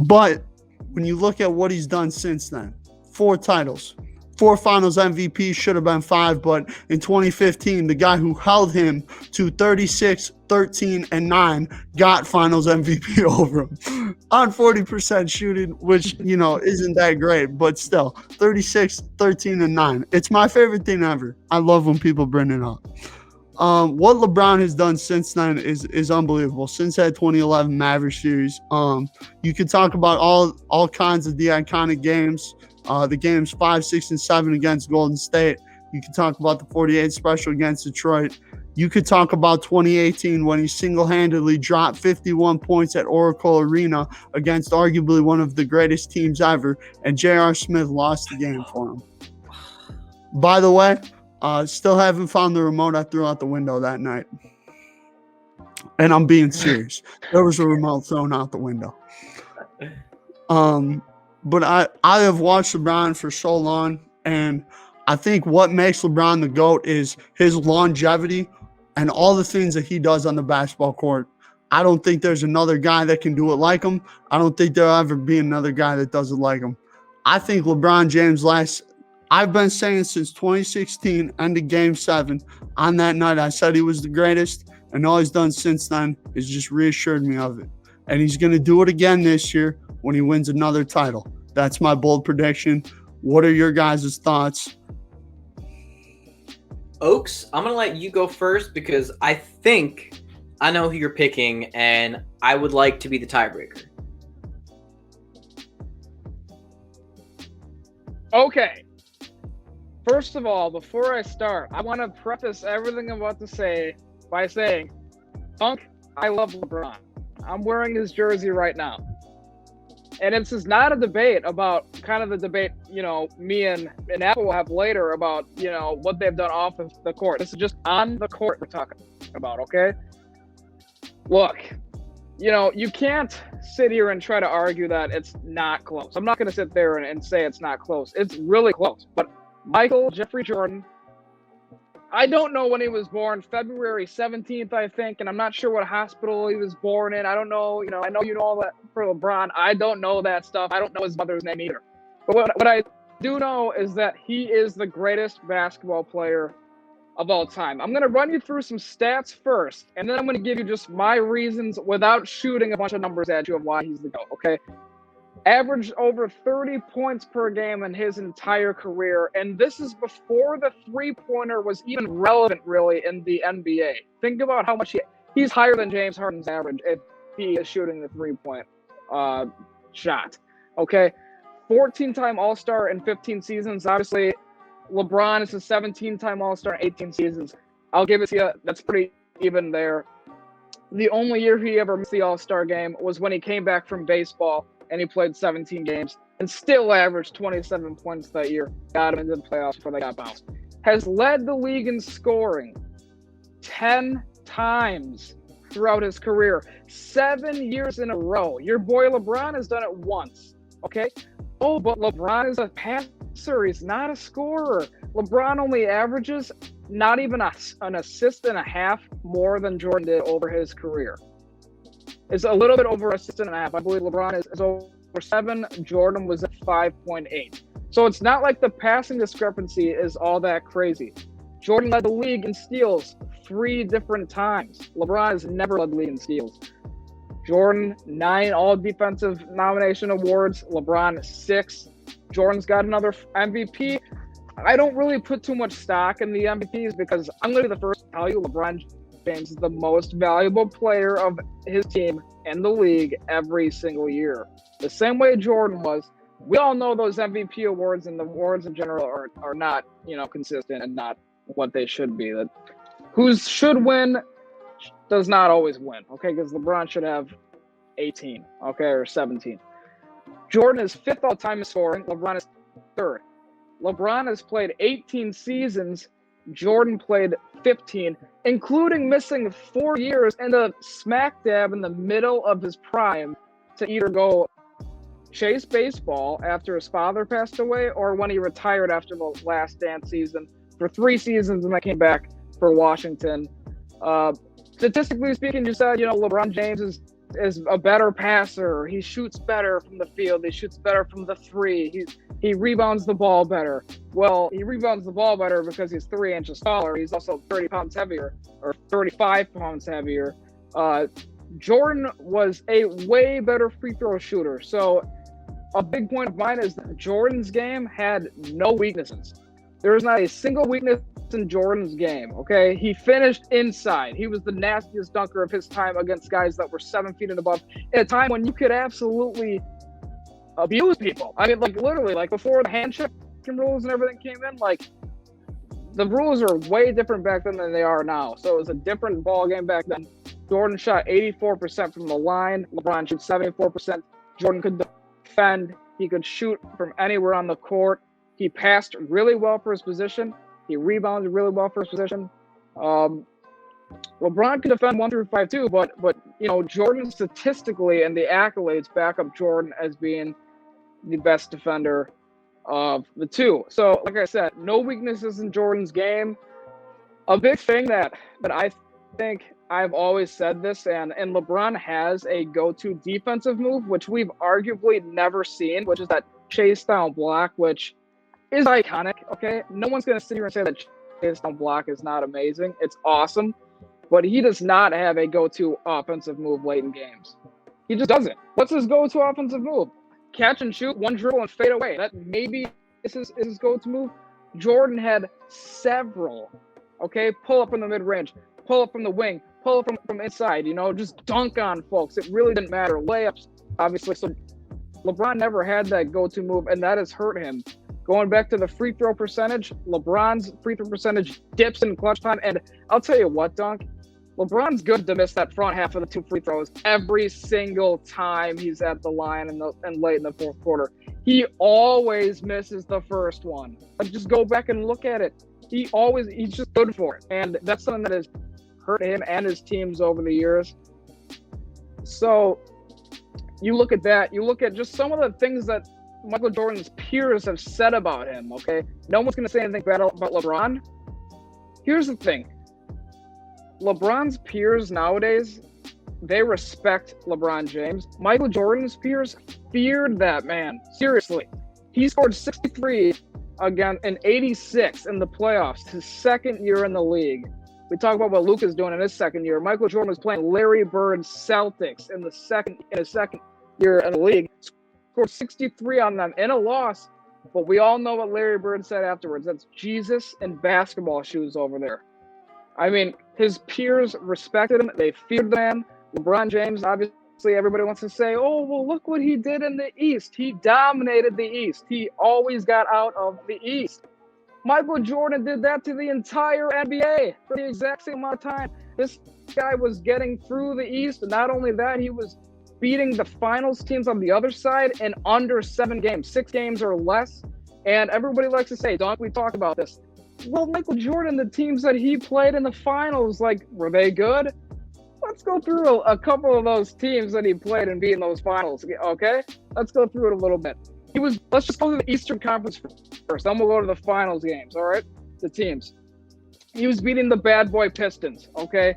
But when you look at what he's done since then, 4 titles, 4 Finals MVPs, should have been 5, but in 2015, the guy who held him to 36, 13, and 9 got Finals MVP over him on 40% shooting, which, isn't that great, but still, 36, 13, and 9. It's my favorite thing ever. I love when people bring it up. What LeBron has done since then is unbelievable. Since that 2011 Mavericks series, you could talk about all kinds of the iconic games. The games 5, 6, and 7 against Golden State. You could talk about the 48 special against Detroit. You could talk about 2018 when he single-handedly dropped 51 points at Oracle Arena against arguably one of the greatest teams ever, and J.R. Smith lost the game for him. By the way, still haven't found the remote I threw out the window that night. And I'm being serious. There was a remote thrown out the window. But I have watched LeBron for so long, and I think what makes LeBron the GOAT is his longevity and all the things that he does on the basketball court. I don't think there's another guy that can do it like him. I don't think there'll ever be another guy that does it like him. I think LeBron James I've been saying since 2016, end of Game 7, on that night I said he was the greatest, and all he's done since then is just reassured me of it. And he's going to do it again this year when he wins another title. That's my bold prediction. What are your guys' thoughts? Ochs, I'm going to let you go first because I think I know who you're picking, and I would like to be the tiebreaker. Okay. First of all, before I start, I want to preface everything I'm about to say by saying, Dunk, I love LeBron. I'm wearing his jersey right now. And this is not a debate about kind of the debate, me and Napo will have later about, what they've done off of the court. This is just on the court we're talking about, okay? Look, you can't sit here and try to argue that it's not close. I'm not going to sit there and say it's not close. It's really close. But Michael Jeffrey Jordan, I don't know when he was born, February 17th, I think, and I'm not sure what hospital he was born in. I don't know, I know you know all that for LeBron. I don't know that stuff. I don't know his mother's name either. But what I do know is that he is the greatest basketball player of all time. I'm going to run you through some stats first, and then I'm going to give you just my reasons without shooting a bunch of numbers at you of why he's the GOAT, okay? Averaged over 30 points per game in his entire career, and this is before the three-pointer was even relevant, really, in the NBA. Think about how much he's higher than James Harden's average if he is shooting the three-point shot, okay? 14-time All-Star in 15 seasons. Obviously, LeBron is a 17-time All-Star in 18 seasons. I'll give it to you. That's pretty even there. The only year he ever missed the All-Star game was when he came back from baseball, and he played 17 games and still averaged 27 points that year. Got him into the playoffs before they got bounced. Has led the league in scoring 10 times throughout his career, 7 years in a row. Your boy LeBron has done it once, okay? Oh, but LeBron is a passer. He's not a scorer. LeBron only averages not even an assist and a half more than Jordan did over his career. It's a little bit over assist and a half. I believe LeBron is over 7. Jordan was at 5.8. So it's not like the passing discrepancy is all that crazy. Jordan led the league in steals 3 different times. LeBron has never led the league in steals. Jordan, 9 all-defensive nomination awards. LeBron, 6. Jordan's got another MVP. I don't really put too much stock in the MVPs because I'm going to be the first to tell you LeBron James is the most valuable player of his team in the league every single year. The same way Jordan was. We all know those MVP awards and the awards in general are not, consistent and not what they should be. That who should win does not always win, okay? Because LeBron should have 18, okay, or 17. Jordan is 5th all-time in scoring. LeBron is 3rd. LeBron has played 18 seasons. Jordan played 15, including missing 4 years in the smack dab in the middle of his prime to either go chase baseball after his father passed away or when he retired after the last dance season for 3 seasons and then came back for Washington. Statistically speaking, you said, LeBron James is is a better passer. He shoots better from the field. He shoots better from the three. He rebounds the ball better. Well, he rebounds the ball better because he's 3 inches taller. He's also 30 pounds heavier, or 35 pounds heavier. Jordan was a way better free throw shooter. So a big point of mine is that Jordan's game had no weaknesses. There is not a single weakness in Jordan's game, okay? He finished inside. He was the nastiest dunker of his time against guys that were 7 feet and above at a time when you could absolutely abuse people. I mean, like, literally, like, before the handshake rules and everything came in, like, the rules are way different back then than they are now. So it was a different ball game back then. Jordan shot 84% from the line. LeBron shoots 74%. Jordan could defend. He could shoot from anywhere on the court. He passed really well for his position. He rebounded really well for his position. LeBron can defend 1 through 5 too, but you know, Jordan statistically and the accolades back up Jordan as being the best defender of the two. So, like I said, no weaknesses in Jordan's game. A big thing that I think I've always said this, and LeBron has a go-to defensive move, which we've arguably never seen, which is that chase down block, which is iconic, okay? No one's going to sit here and say that chase down block is not amazing. It's awesome, but he does not have a go-to offensive move late in games. He just doesn't. What's his go-to offensive move? Catch and shoot, one dribble and fade away. That maybe is his go-to move. Jordan had several, okay? Pull up from the mid-range, pull up from the wing, pull up from inside, you know, just dunk on folks. It really didn't matter. Layups, obviously. So LeBron never had that go-to move, and that has hurt him. Going back to the free throw percentage, LeBron's free throw percentage dips in clutch time. And I'll tell you what, Dunk, LeBron's good to miss that front half of the 2 free throws every single time he's at the line and late in the fourth quarter. He always misses the first one. Like, just go back and look at it. He's just good for it. And that's something that has hurt him and his teams over the years. So you look at that. You look at just some of the things that Michael Jordan's peers have said about him, okay? No one's going to say anything bad about LeBron. Here's the thing. LeBron's peers nowadays, they respect LeBron James. Michael Jordan's peers feared that man. Seriously. He scored 63 again in 86 in the playoffs, his second year in the league. We talk about what Luka's doing in his second year. Michael Jordan was playing Larry Bird's Celtics in his second year in the league. Scored 63 on them in a loss, but we all know what Larry Bird said afterwards. That's Jesus in basketball shoes over there. I mean, his peers respected him. They feared the man. LeBron James, obviously, everybody wants to say, oh, well, look what he did in the East. He dominated the East. He always got out of the East. Michael Jordan did that to the entire NBA for the exact same amount of time. This guy was getting through the East. And not only that, he was beating the finals teams on the other side in under 7 games, 6 games or less. And everybody likes to say, Don, we talked about this. Well, Michael Jordan, the teams that he played in the finals, like, were they good? Let's go through a couple of those teams that he played and beat in those finals, okay? Let's go through it a little bit. Let's just go to the Eastern Conference first. Then we'll go to the finals games, all right? The teams. He was beating the bad boy Pistons, okay?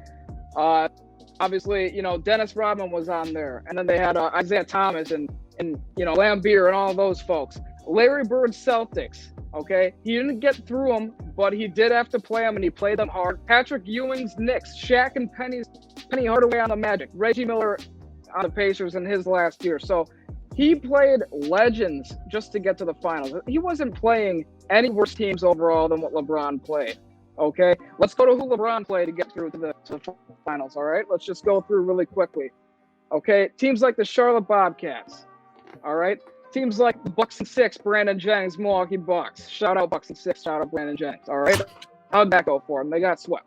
Obviously, you know, Dennis Rodman was on there. And then they had Isaiah Thomas and you know, Lambeer and all those folks. Larry Bird's Celtics, okay? He didn't get through them, but he did have to play them, and he played them hard. Patrick Ewing's Knicks, Shaq and Penny Hardaway on the Magic, Reggie Miller on the Pacers in his last year. So he played legends just to get to the finals. He wasn't playing any worse teams overall than what LeBron played. Okay, let's go to who LeBron played to get through to the finals, all right? Let's just go through really quickly. Okay, teams like the Charlotte Bobcats, all right? Teams like the Bucks and 6, Brandon Jennings, Milwaukee Bucks. Shout out Bucks and 6, shout out Brandon Jennings, all right? How'd that go for them? They got swept.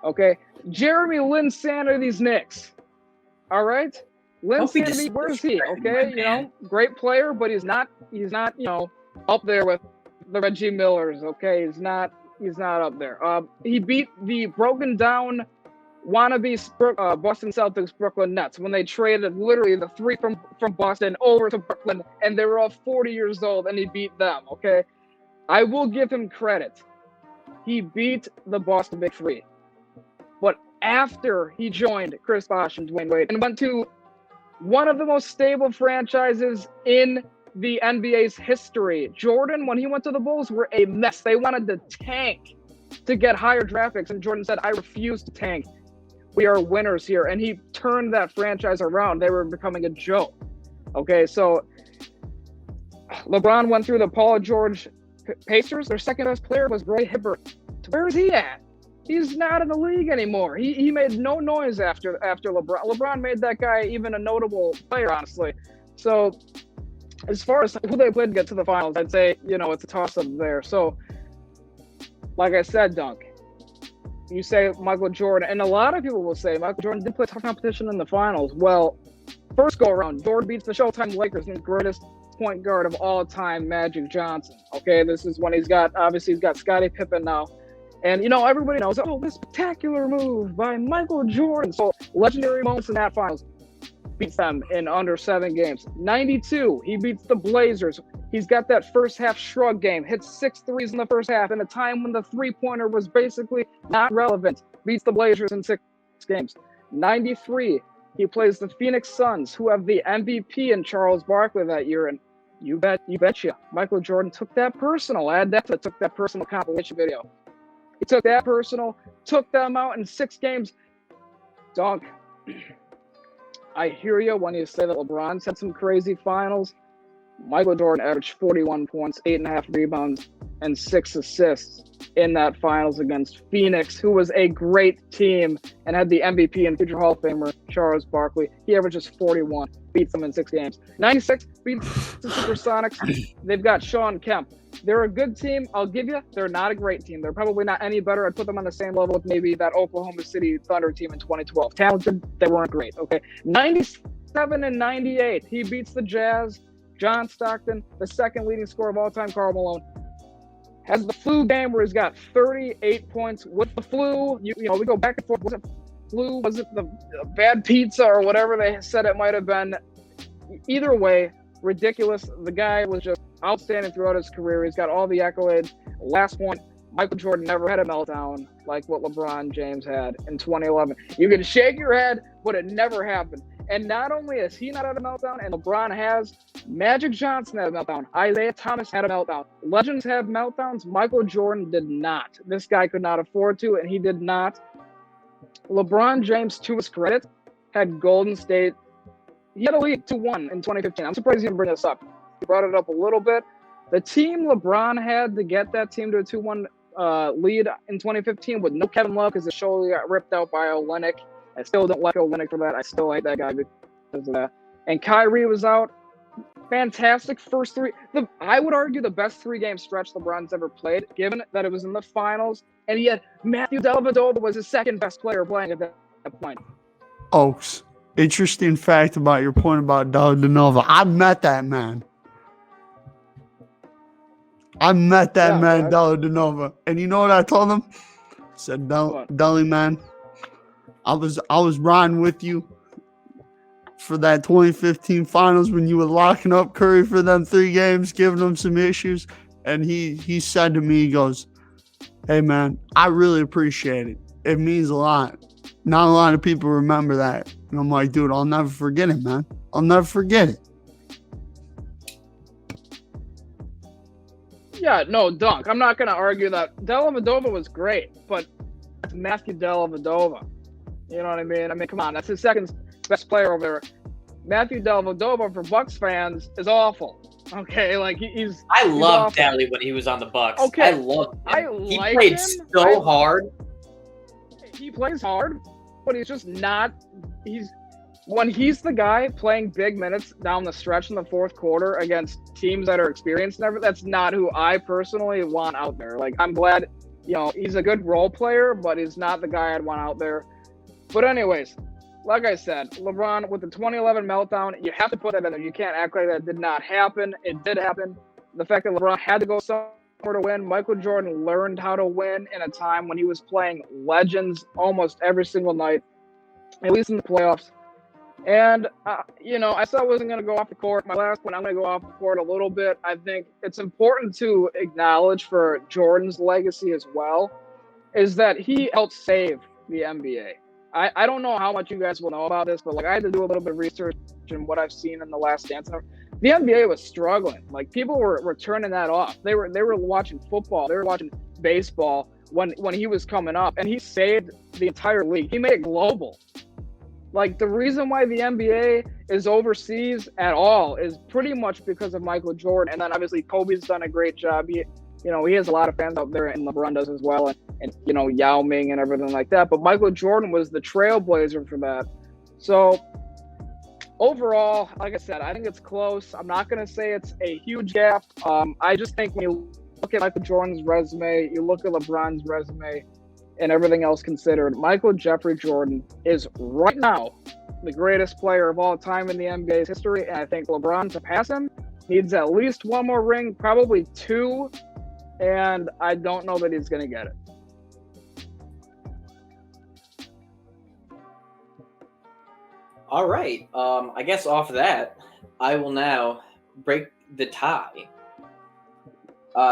Okay, Jeremy Lin Sander, these Knicks, all right? Lin Sander, where's he? Okay, you know, great player, but he's not, you know, up there with the Reggie Millers, okay? He's not up there. He beat the broken down wannabe Boston Celtics Brooklyn Nets when they traded literally the 3 from Boston over to Brooklyn, and they were all 40 years old, and he beat them, okay? I will give him credit. He beat the Boston Big 3. But after he joined Chris Bosh and Dwayne Wade and went to one of the most stable franchises in the NBA's history. Jordan, when he went to the Bulls, were a mess. They wanted to tank to get higher draft picks, and Jordan said, I refuse to tank. We are winners here. And he turned that franchise around. They were becoming a joke. Okay, so LeBron went through the Paul George Pacers. Their second best player was Roy Hibbert. Where is he at? He's not in the league anymore. He made no noise after LeBron. LeBron made that guy even a notable player, honestly. So as far as who they played to get to the finals, I'd say, it's a toss-up there. So like I said, Dunk, you say Michael Jordan, and a lot of people will say Michael Jordan did play tough competition in the finals. Well, first go around, Jordan beats the Showtime Lakers and the greatest point guard of all time, Magic Johnson. Okay, this is when he's got Scottie Pippen now. And, everybody knows, this spectacular move by Michael Jordan. So legendary moments in that finals. Beats them in under 7 games. 92, he beats the Blazers. He's got that first half shrug game, hits 6 threes in the first half in a time when the three-pointer was basically not relevant. Beats the Blazers in 6 games. 93, he plays the Phoenix Suns, who have the MVP in Charles Barkley that year. And you betcha, Michael Jordan took that personal. Add that to took that personal compilation video. He took that personal, took them out in 6 games. Dunk, I hear you when you say that LeBron's had some crazy finals. Michael Jordan averaged 41 points, 8.5 rebounds, and 6 assists in that finals against Phoenix, who was a great team and had the MVP and future Hall of Famer Charles Barkley. He averages 41, beats them in 6 games. 96 beats the Supersonics. They've got Sean Kemp. They're a good team. I'll give you, they're not a great team. They're probably not any better. I'd put them on the same level with maybe that Oklahoma City Thunder team in 2012. Talented, they weren't great. Okay, 97 and 98, he beats the Jazz. John Stockton, the second leading scorer of all time, Karl Malone, has the flu game where he's got 38 points with the flu. We go back and forth. Was it flu? Was it the bad pizza or whatever they said it might have been? Either way, ridiculous. The guy was just outstanding throughout his career. He's got all the accolades. Last one, Michael Jordan never had a meltdown like what LeBron James had in 2011. You can shake your head, but it never happened. And not only has he not had a meltdown, and LeBron has, Magic Johnson had a meltdown. Isaiah Thomas had a meltdown. Legends have meltdowns. Michael Jordan did not. This guy could not afford to, and he did not. LeBron James, to his credit, had Golden State. He had a lead 2-1 in 2015. I'm surprised he didn't bring this up. He brought it up a little bit. The team LeBron had to get that team to a 2-1 lead in 2015 with no Kevin Love because the shoulder got ripped out by Olynyk. I still don't like Olynyk for that. I still hate that guy because of that. And Kyrie was out. Fantastic first 3. I would argue the best 3-game stretch LeBron's ever played, given that it was in the finals. And yet Matthew Delvadova was his second best player playing at that point. Ochs, interesting fact about your point about Delvadova. I met that man. Delvadova. And you know what I told him? I said, Delly, man, I was riding with you for that 2015 finals when you were locking up Curry for them 3 games, giving them some issues. And he said to me, he goes, hey, man, I really appreciate it. It means a lot. Not a lot of people remember that. And I'm like, dude, I'll never forget it, man. I'll never forget it. Yeah, no, Dunk. I'm not going to argue that. Delvadova was great, but it's Matthew Delvadova. You know what I mean? Come on. That's his second best player over there. Matthew Delvadova, for Bucks fans, is awful. Okay, like he's. I loved Dally when he was on the Bucks. Okay, I loved him. He played so hard. He plays hard, but he's just not. When he's the guy playing big minutes down the stretch in the fourth quarter against teams that are experienced and everything, that's not who I personally want out there. Like, I'm glad, he's a good role player, but he's not the guy I'd want out there. But anyways, like I said, LeBron with the 2011 meltdown, you have to put that in there. You can't act like that did not happen. It did happen. The fact that LeBron had to go somewhere to win, Michael Jordan learned how to win in a time when he was playing legends almost every single night, at least in the playoffs. And, I said I wasn't going to go off the court. My last one, I'm going to go off the court a little bit. I think it's important to acknowledge for Jordan's legacy as well, is that he helped save the NBA. I don't know how much you guys will know about this, but I had to do a little bit of research and what I've seen in the Last Dance, the NBA was struggling. Like, people were turning that off. They were watching football. They were watching baseball when he was coming up, and he saved the entire league. He made it global. Like, the reason why the NBA is overseas at all is pretty much because of Michael Jordan. And then obviously Kobe's done a great job. He has a lot of fans out there, and LeBron does as well, and Yao Ming and everything like that. But Michael Jordan was the trailblazer for that. So overall, like I said, I think it's close. I'm not going to say it's a huge gap. I just think when you look at Michael Jordan's resume, you look at LeBron's resume, and everything else considered, Michael Jeffrey Jordan is right now the greatest player of all time in the NBA's history. And I think LeBron, to pass him, needs at least one more ring, probably two. And I don't know that he's going to get it. All right. I guess off of that, I will now break the tie.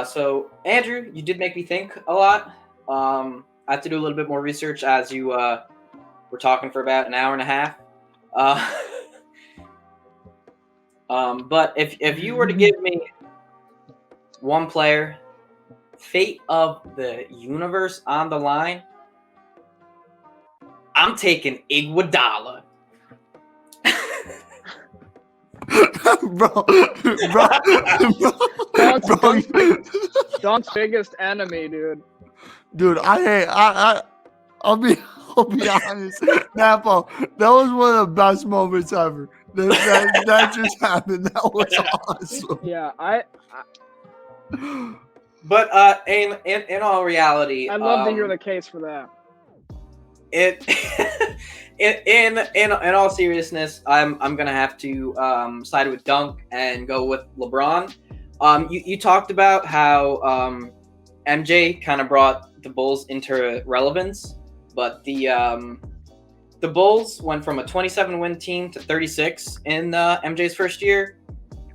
So, Andrew, you did make me think a lot. I have to do a little bit more research as you were talking for about an hour and a half. But if you were to give me one player, fate of the universe on the line, I'm taking Iguodala. bro. Dunk's biggest enemy, dude. Dude, I'll be honest. Napo, that was one of the best moments ever. That just happened. That was awesome. Yeah, But in all reality, I'd love to hear the case for that. In all seriousness, I'm gonna have to side with Dunk and go with LeBron. You talked about how MJ kind of brought the Bulls into relevance, but the Bulls went from a 27-win team to 36 in MJ's first year.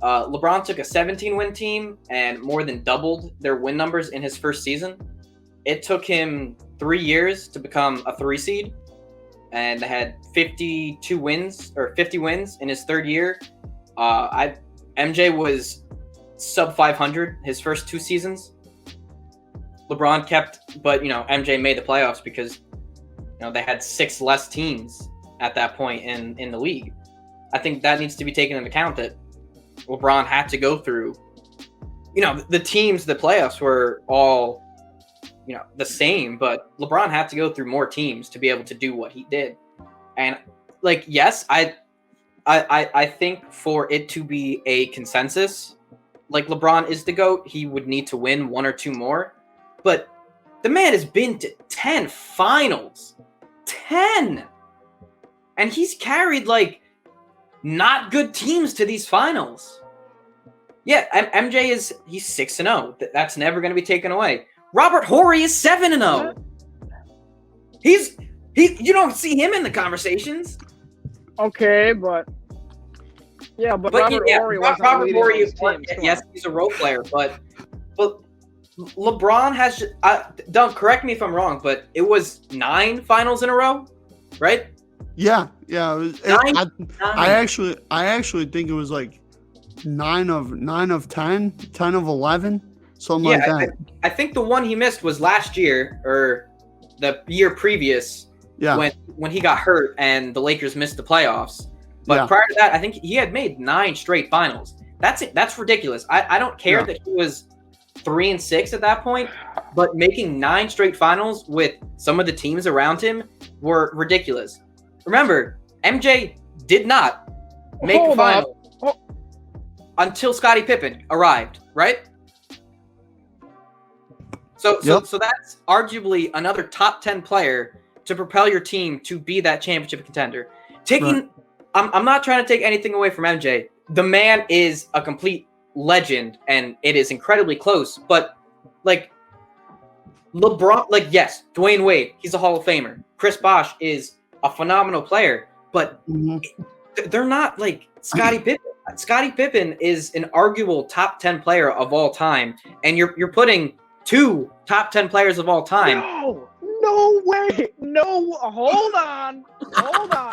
LeBron took a 17-win team and more than doubled their win numbers in his first season. It took him 3 years to become a 3 seed, and they had 50 wins in his third year. MJ was sub 500 his first 2 seasons. LeBron kept, but MJ made the playoffs because they had 6 less teams at that point in the league. I think that needs to be taken into account, that LeBron had to go through, the teams, the playoffs were all, the same, but LeBron had to go through more teams to be able to do what he did. And yes, I think for it to be a consensus, LeBron is the GOAT, he would need to win 1 or 2 more. But the man has been to 10 finals. 10! And he's carried, not good teams to these finals. Yeah, MJ he's 6-0. That's never going to be taken away. Robert Horry is 7-0. You don't see him in the conversations. Okay, but Robert Horry wasn't Robert Horry his team. Yes, he's a role player, but LeBron has. Don't correct me if I'm wrong, but it was 9 finals in a row, right? Yeah. It was, 9. I actually think it was 9 of 10, 10 of 11, something like that. I think the one he missed was last year or the year previous. Yeah. When he got hurt and the Lakers missed the playoffs. But prior to that, I think he had made 9 straight finals. That's ridiculous. I don't care that he was 3-6 at that point, but making 9 straight finals with some of the teams around him were ridiculous. Remember, MJ did not make the final until Scottie Pippen arrived, right? So that's arguably another top 10 player to propel your team to be that championship contender. I'm not trying to take anything away from MJ. The man is a complete legend, and it is incredibly close. But LeBron, yes, Dwayne Wade, he's a Hall of Famer. Chris Bosh is a phenomenal player, but they're not like Scottie Pippen. Scottie Pippen is an arguable top 10 player of all time, and you're putting 2 top 10 players of all time No way. No, hold on.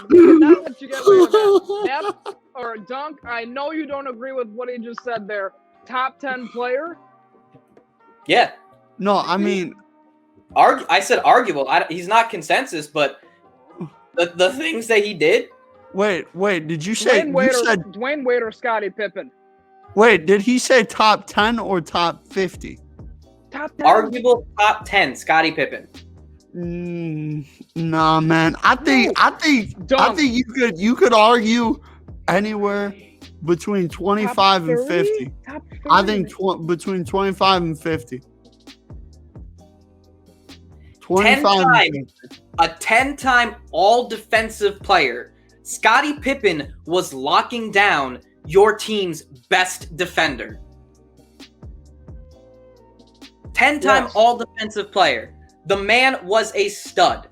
We cannot let you get away with that. Nap or Dunk, I know you don't agree with what he just said there. Top 10 player? Yeah. No, I mean, I said arguable. He's not consensus, but the things that he did. wait. Did you say Dwayne Wade or Scottie Pippen? Wait, did he say top 10 or top 50? Top 10. Arguable top 10, Scottie Pippen. Nah, man. I think you could argue anywhere between 25 and 50. Top 30? I think between 25 and 50. 25 and 50. A 10-time all-defensive player. Scottie Pippen was locking down your team's best defender. 10-time all-defensive player. The man was a stud.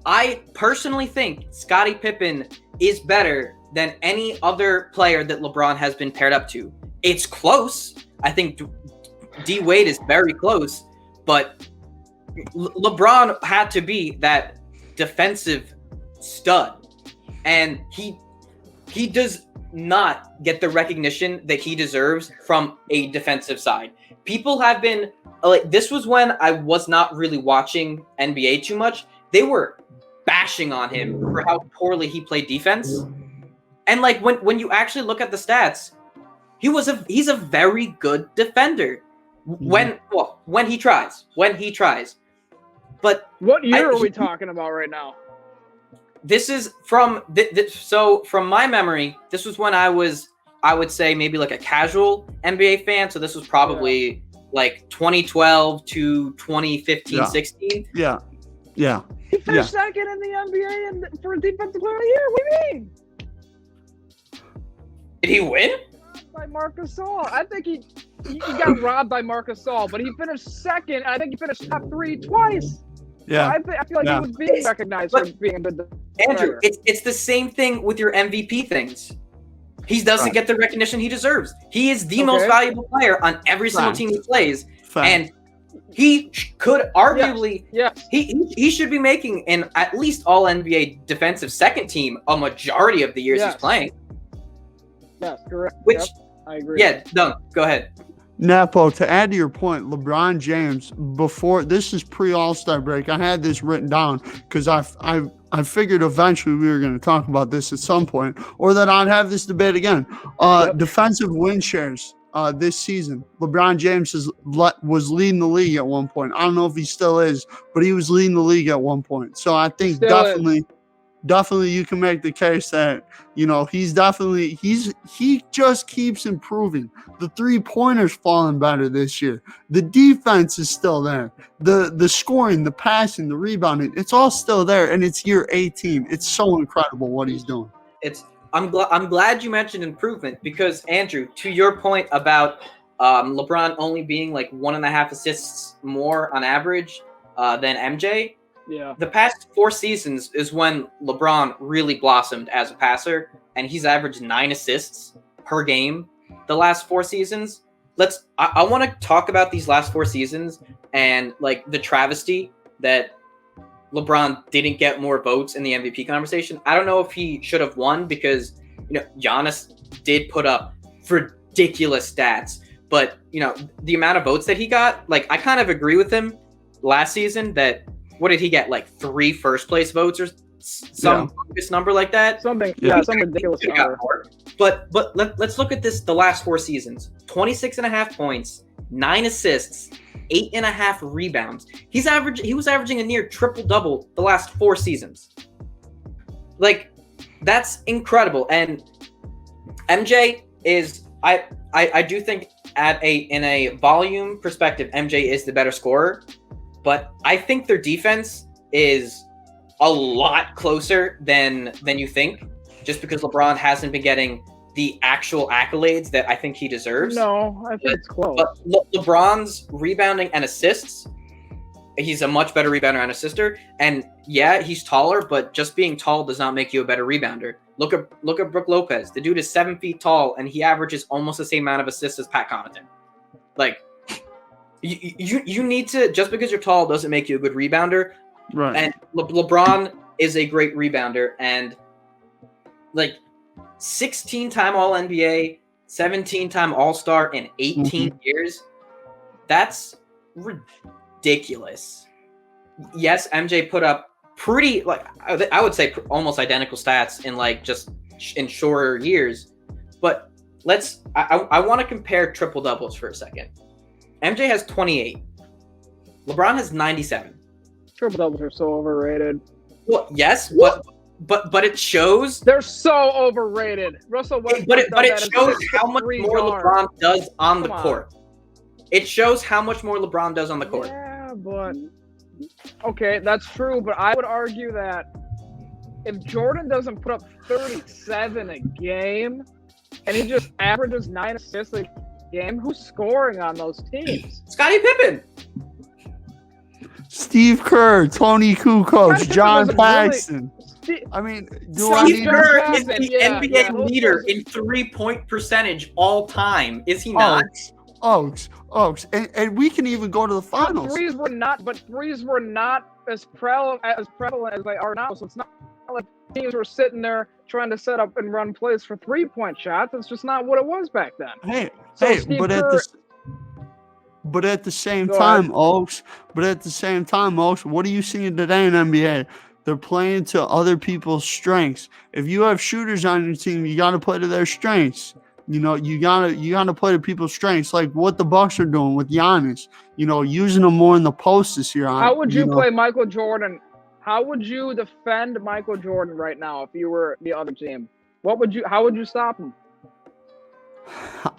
I personally think Scottie Pippen is better than any other player that LeBron has been paired up to. It's close. I think D Wade is very close, but LeBron had to be that defensive stud, and he does not get the recognition that he deserves from a defensive side. People have been like, this was when I was not really watching NBA too much. They were bashing on him for how poorly he played defense. And like when you actually look at the stats, he's a very good defender when he tries. But what year are we talking about right now? This is from so from my memory, this was when I would say maybe like a casual NBA fan. So this was probably like 2012 to 2015, 16. Yeah. He finished second in the NBA and for defensive player of the year. What do you mean? Did he win? By Marc Gasol. I think he got robbed by Marc Gasol, but he finished second. I think he finished top 3 twice. Yeah. So I feel like he was being recognized for being a good defender. Andrew, it's the same thing with your MVP things. He doesn't get the recognition he deserves. He is the most valuable player on every single team he plays. And he could arguably he should be making in at least all NBA defensive second team a majority of the years he's playing. Yes, correct. Which I agree. Yeah, no, go ahead. Napo, to add to your point, LeBron James, before this is pre-All-Star break, I had this written down because I figured eventually we were going to talk about this at some point, or that I'd have this debate again. Defensive win shares this season. LeBron James was leading the league at one point. I don't know if he still is, but he was leading the league at one point. So I think definitely you can make the case that, you know, he just keeps improving. The 3-pointers falling better this year. The defense is still there. The scoring, the passing, the rebounding, it's all still there, and it's year 18. It's so incredible what he's doing. I'm glad you mentioned improvement because, Andrew, to your point about LeBron only being like 1.5 assists more on average than MJ. Yeah. The past 4 seasons is when LeBron really blossomed as a passer, and he's averaged 9 assists per game the last 4 seasons. I want to talk about these last 4 seasons and like the travesty that LeBron didn't get more votes in the MVP conversation. I don't know if he should have won because, you know, Giannis did put up ridiculous stats, but you know, the amount of votes that he got, like I kind of agree with him last season that what did he get? Like 3 first place votes or some bogus number like that? Some ridiculous number. But let's look at this the last 4 seasons. 26.5 points, 9 assists, 8.5 rebounds. He was averaging a near triple-double the last 4 seasons. Like, that's incredible. And MJ is I do think in a volume perspective, MJ is the better scorer. But I think their defense is a lot closer than you think, just because LeBron hasn't been getting the actual accolades that I think he deserves. No, I think it's close. But LeBron's rebounding and assists, he's a much better rebounder and assister. And yeah, he's taller, but just being tall does not make you a better rebounder. Look at Brook Lopez. The dude is 7 feet tall, and he averages almost the same amount of assists as Pat Connaughton. Like, You need to, just because you're tall doesn't make you a good rebounder. Right. And LeBron is a great rebounder, and like 16-time All NBA, 17-time All Star in 18 years. That's ridiculous. Yes, MJ put up pretty, like, I would say almost identical stats in like just in shorter years. But I want to compare triple doubles for a second. MJ has 28. LeBron has 97. Triple doubles are so overrated. Well, yes, but it shows they're so overrated. Russell Westbrook, but it shows how much more LeBron does on the court. It shows how much more LeBron does on the court. Yeah, but okay, that's true. But I would argue that if Jordan doesn't put up 37 a game and he just averages 9 assists a game, who's scoring on those teams? Scottie Pippen, Steve Kerr, Tony Kukoc, John Paxson. I mean, Steve Kerr is the NBA leader in 3-point percentage all time. Is he not? Ochs. And we can even go to the finals. But threes were not as prevalent as they are now. So it's not like teams were sitting there trying to set up and run plays for 3-point shots. That's just not what it was back then. But at the same time, Ochs, what are you seeing today in NBA? They're playing to other people's strengths. If you have shooters on your team, you got to play to their strengths. You know, you gotta play to people's strengths, like what the Bucks are doing with Giannis. You know, using them more in the post this year. How would you play Michael Jordan? How would you defend Michael Jordan right now if you were the other team? How would you stop him?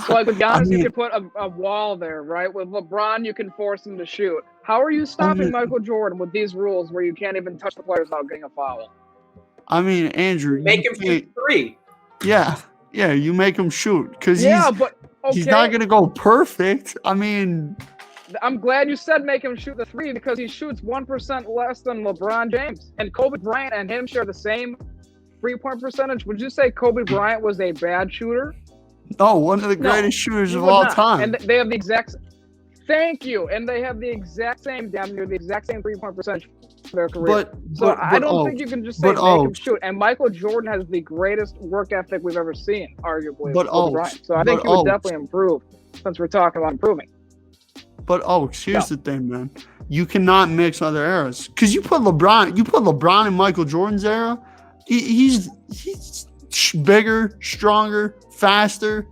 Like with Giannis, you could put a wall there, right? With LeBron, you can force him to shoot. How are you stopping Michael Jordan with these rules where you can't even touch the players without getting a foul? I mean, Andrew, make him shoot 3. Yeah, you make him shoot because he's not gonna go perfect. I mean, I'm glad you said make him shoot the 3 because he shoots 1% less than LeBron James, and Kobe Bryant and him share the same 3-point percentage. Would you say Kobe Bryant was a bad shooter? No, one of the greatest shooters of all time. And they have the exact. Thank you. And they have the exact same, damn near the exact same 3-point percentage for their career. But I don't think you can just say make him shoot. And Michael Jordan has the greatest work ethic we've ever seen, arguably. So I think he would definitely improve, since we're talking about improving. But here's the thing, man. You cannot mix other eras. Because you put LeBron in Michael Jordan's era, he's bigger, stronger, faster.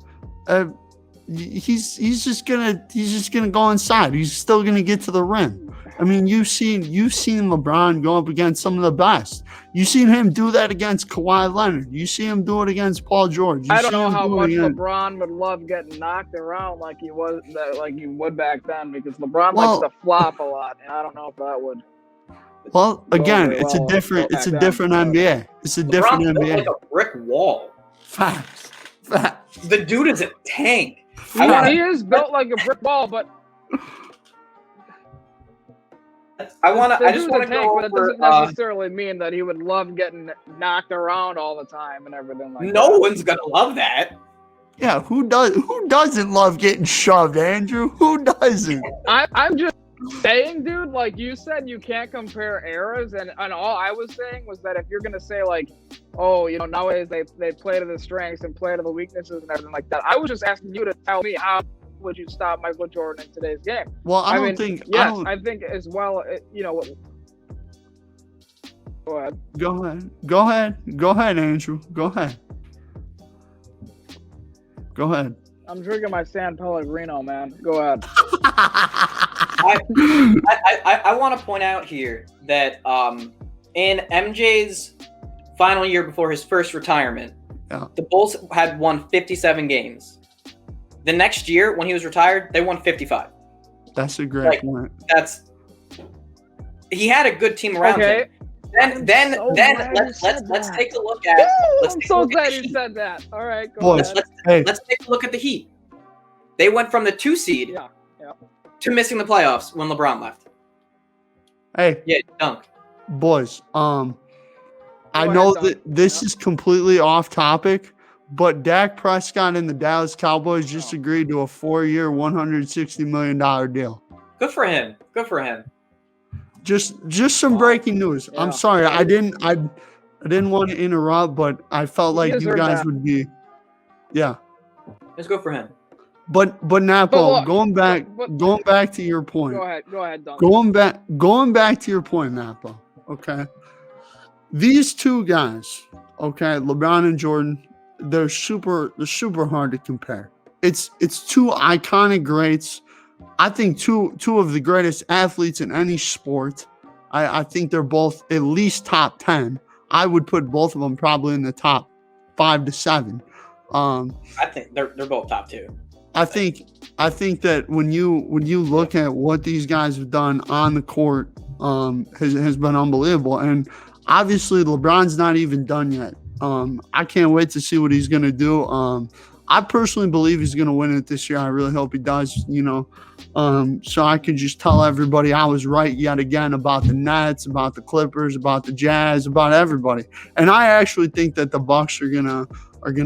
He's just gonna go inside. He's still gonna get to the rim. I mean, you've seen LeBron go up against some of the best. You've seen him do that against Kawhi Leonard. You see him do it against Paul George. I don't know how much LeBron would love getting knocked around like he would back then, because LeBron likes to flop a lot, and I don't know if that would. Well, again, it's a different NBA. It's a different NBA. Like a brick wall. Facts. The dude is a tank. He is built like a brick wall, but I just want to go over. That doesn't necessarily mean that he would love getting knocked around all the time and everything like that. No one's gonna love that. Yeah, who doesn't love getting shoved, Andrew? Who doesn't? I'm just saying, dude, like you said, you can't compare eras, and all I was saying was that if you're gonna say like, oh, you know, nowadays they play to the strengths and play to the weaknesses and everything like that, I was just asking you to tell me how would you stop Michael Jordan in today's game? Well, I think as well, you know. Go ahead, Andrew. Go ahead. I'm drinking my San Pellegrino, man. Go ahead. I want to point out here that in MJ's final year before his first retirement, the Bulls had won 57 games. The next year, when he was retired, they won 55. That's a great point. He had a good team around him. Then let's take a look at. I'm so glad you said that. All right, go ahead. Let's take a look at the Heat. They went from the 2 seed to missing the playoffs when LeBron left. Hey, Dunk. Boys, I know that this is completely off topic, but Dak Prescott and the Dallas Cowboys just agreed to a 4-year, $160 million deal. Good for him. Just some breaking news. Yeah. I'm sorry, I didn't want to interrupt, but I felt like you guys would be. Yeah. Let's go for him. But Napo, look, going back to your point. Go ahead, Dunk. Going back to your point, Napo. Okay. These two guys, okay, LeBron and Jordan, they're super hard to compare. It's two iconic greats. I think two of the greatest athletes in any sport. I think they're both at least top 10. I would put both of them probably in the top 5 to 7. I think they're both top 2. I think that when you look at what these guys have done on the court, has been unbelievable. And obviously LeBron's not even done yet. I can't wait to see what he's gonna do. I personally believe he's gonna win it this year. I really hope he does. So I can just tell everybody I was right yet again about the Nets, about the Clippers, about the Jazz, about everybody. And I actually think that the Bucks are gonna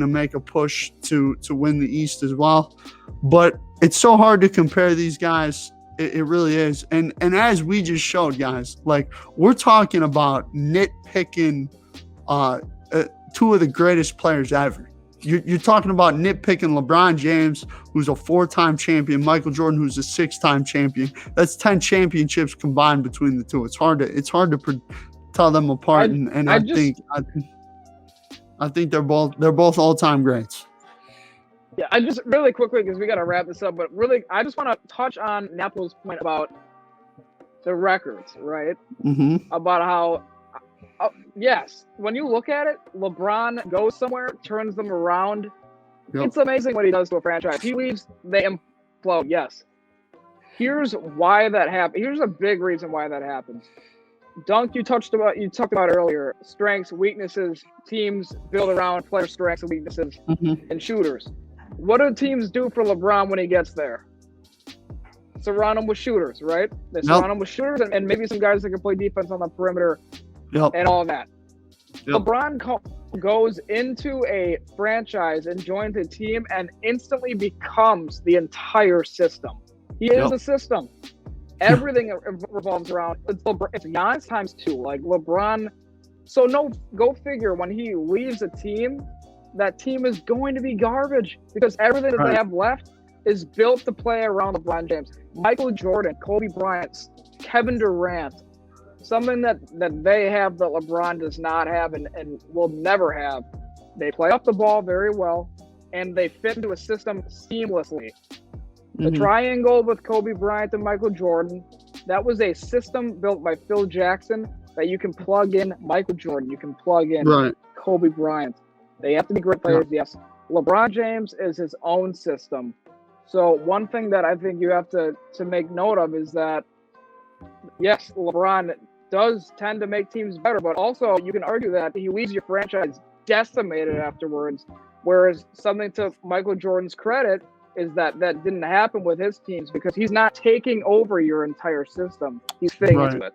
make a push to win the East as well. But it's so hard to compare these guys. It really is. And as we just showed, guys, like we're talking about nitpicking two of the greatest players ever. You're talking about nitpicking LeBron James, who's a 4-time champion, Michael Jordan, who's a 6-time champion. That's 10 championships combined between the two. It's hard to tell them apart. I think they're both all-time greats. Yeah, I just really quickly, because we got to wrap this up, but really, I just want to touch on Napo's point about the records, right? Mm-hmm. About how, yes, when you look at it, LeBron goes somewhere, turns them around. Yep. It's amazing what he does to a franchise. He leaves, they implode, yes. Here's why that happened. Here's a big reason why that happens. Dunk, you talked about earlier, strengths, weaknesses, teams build around player strengths and weaknesses, and shooters. What do teams do for LeBron when he gets there? Surround him with shooters, right? They surround him with shooters and maybe some guys that can play defense on the perimeter and all of that. Yep. LeBron goes into a franchise and joins a team and instantly becomes the entire system. He is a system. Everything revolves around it's Giannis times 2. Like LeBron. So go figure, when he leaves a team, that team is going to be garbage because everything that they have left is built to play around LeBron James, Michael Jordan, Kobe Bryant, Kevin Durant. Something that they have that LeBron does not have and will never have. They play up the ball very well, and they fit into a system seamlessly. The triangle with Kobe Bryant and Michael Jordan, that was a system built by Phil Jackson that you can plug in Michael Jordan, you can plug in Kobe Bryant. They have to be great players, yes. LeBron James is his own system. So one thing that I think you have to make note of is that, yes, LeBron does tend to make teams better, but also you can argue that he leaves your franchise decimated afterwards, whereas something to Michael Jordan's credit is that didn't happen with his teams because he's not taking over your entire system. He's fitting into it.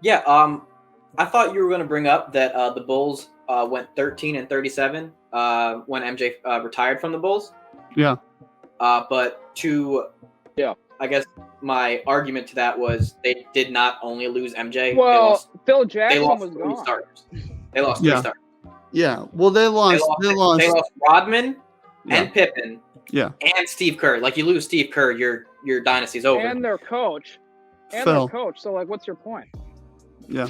Yeah, I thought you were going to bring up that the Bulls went 13-37 when MJ retired from the Bulls. Yeah. But I guess my argument to that was they did not only lose MJ. Well, Phil Jackson was three gone. starters. They lost 3 starters. Yeah. Well, they lost Rodman and Pippen. Yeah. And Steve Kerr. Like, you lose Steve Kerr, your dynasty's over. And their coach. Phil. So, like, what's your point? Yeah.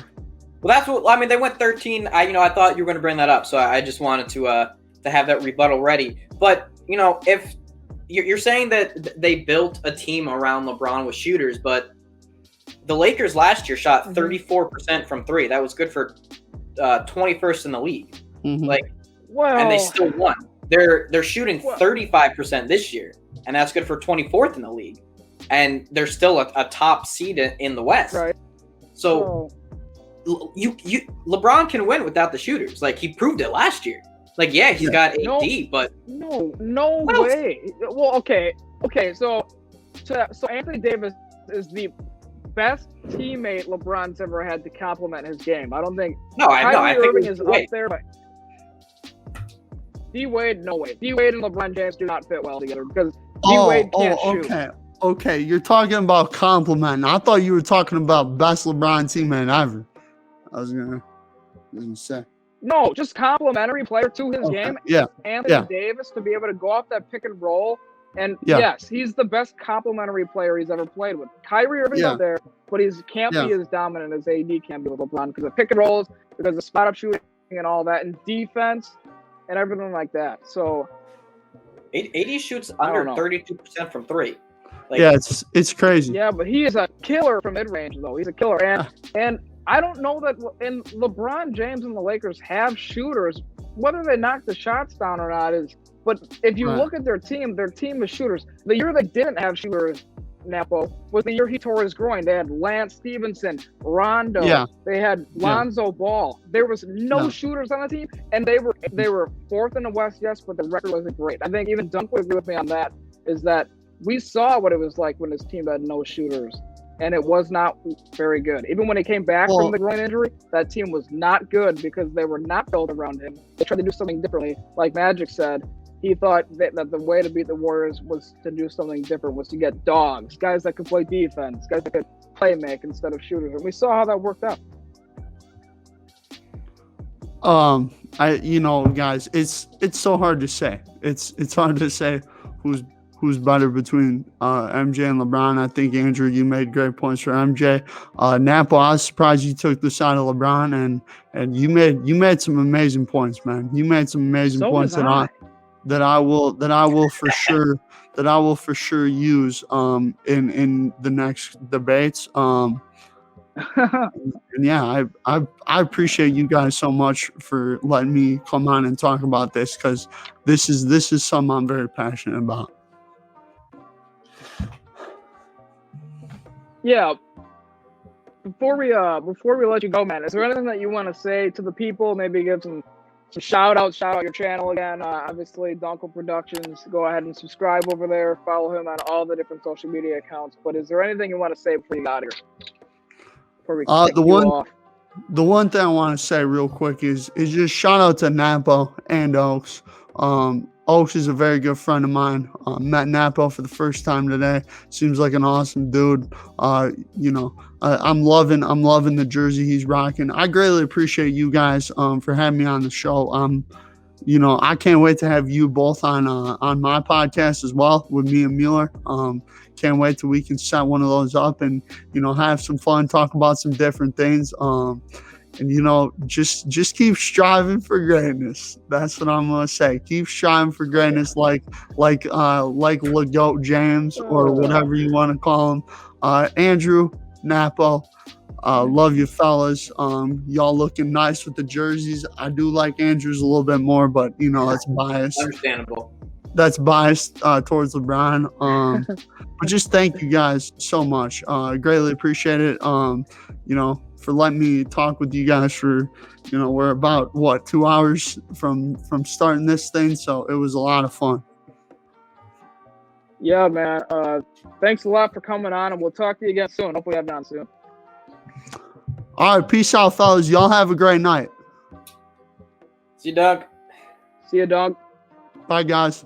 Well, that's what I mean. They went 13. I thought you were going to bring that up, so I just wanted to have that rebuttal ready. But if you're saying that they built a team around LeBron with shooters, but the Lakers last year shot 34% from 3. That was good for 21st in the league. And they still won. They're shooting 35% this year, and that's good for 24th in the league. And they're still a top seed in the West. Right. So. You LeBron can win without the shooters. Like, he proved it last year. Like, yeah, he's got AD, but no way. Well, okay. So Anthony Davis is the best teammate LeBron's ever had to complement his game. I don't think. I think Irving is up there, but D Wade, no way. D Wade and LeBron James do not fit well together because D Wade can't shoot. Okay, you're talking about compliment. I thought you were talking about best LeBron teammate ever. I was gonna say. No, just complimentary player to his Okay, game. yeah, Anthony yeah. Davis to be able to go off that pick and roll. And Yeah. yes, he's the best complimentary player he's ever played with. Kyrie Irving's Yeah. out there, but he can't be as dominant as AD can be with LeBron because of pick and rolls, because of spot up shooting and all that, and defense and everything like that. So AD shoots under 32% from three. Like, yeah, it's crazy. Yeah, but he is a killer from mid range, though. He's a killer, and I don't know that. And LeBron James and the Lakers have shooters. Whether they knock the shots down or not is. But if you look at their team is shooters. The year they didn't have shooters, Napo, was the year he tore his groin. They had Lance Stevenson, Rondo. Yeah. They had Lonzo Ball. There was no shooters on the team, and they were fourth in the West, yes, but the record wasn't great. I think even Dunk would agree with me on that. Is that we saw what it was like when his team had no shooters, and it was not very good. Even when he came back from the groin injury, that team was not good because they were not built around him. They tried to do something differently. Like Magic said, he thought that the way to beat the Warriors was to do something different, was to get dogs, guys that could play defense, guys that could play make instead of shooters. And we saw how that worked out. Guys, it's so hard to say. It's hard to say who's better between MJ and LeBron. I think, Andrew, you made great points for MJ. Napo, I was surprised you took the side of LeBron, and you made some amazing points, man. You made some amazing points that I will for sure use in the next debates. And yeah, I appreciate you guys so much for letting me come on and talk about this, because this is something I'm very passionate about. Yeah. Before we let you go, man, is there anything that you want to say to the people? Maybe give some shout out your channel again. Obviously, Duenkel Productions. Go ahead and subscribe over there. Follow him on all the different social media accounts. But is there anything you want to say before you get out of here? Before we kick you off? The one thing I want to say real quick is just shout out to Napo and Ochs. Ochs is a very good friend of mine. Met Napo for the first time today. Seems like an awesome dude. I'm loving the jersey he's rocking. I greatly appreciate you guys for having me on the show. I can't wait to have you both on my podcast as well with me and Mueller. Can't wait till we can set one of those up and have some fun, talk about some different things. And just keep striving for greatness. That's what I'm gonna say. Keep striving for greatness, like LeGoat James, or whatever you want to call him. Andrew, Napo, love you fellas. Y'all looking nice with the jerseys. I do like Andrew's a little bit more, but it's biased. Understandable. That's biased towards LeBron. But just thank you guys so much. Greatly appreciate it. For letting me talk with you guys for, we're about 2 hours from starting this thing. So it was a lot of fun. Yeah, man. Thanks a lot for coming on, and we'll talk to you again soon. Hopefully have you on soon. All right. Peace out, fellas. Y'all have a great night. See you, Doug. See you, Doug. Bye, guys.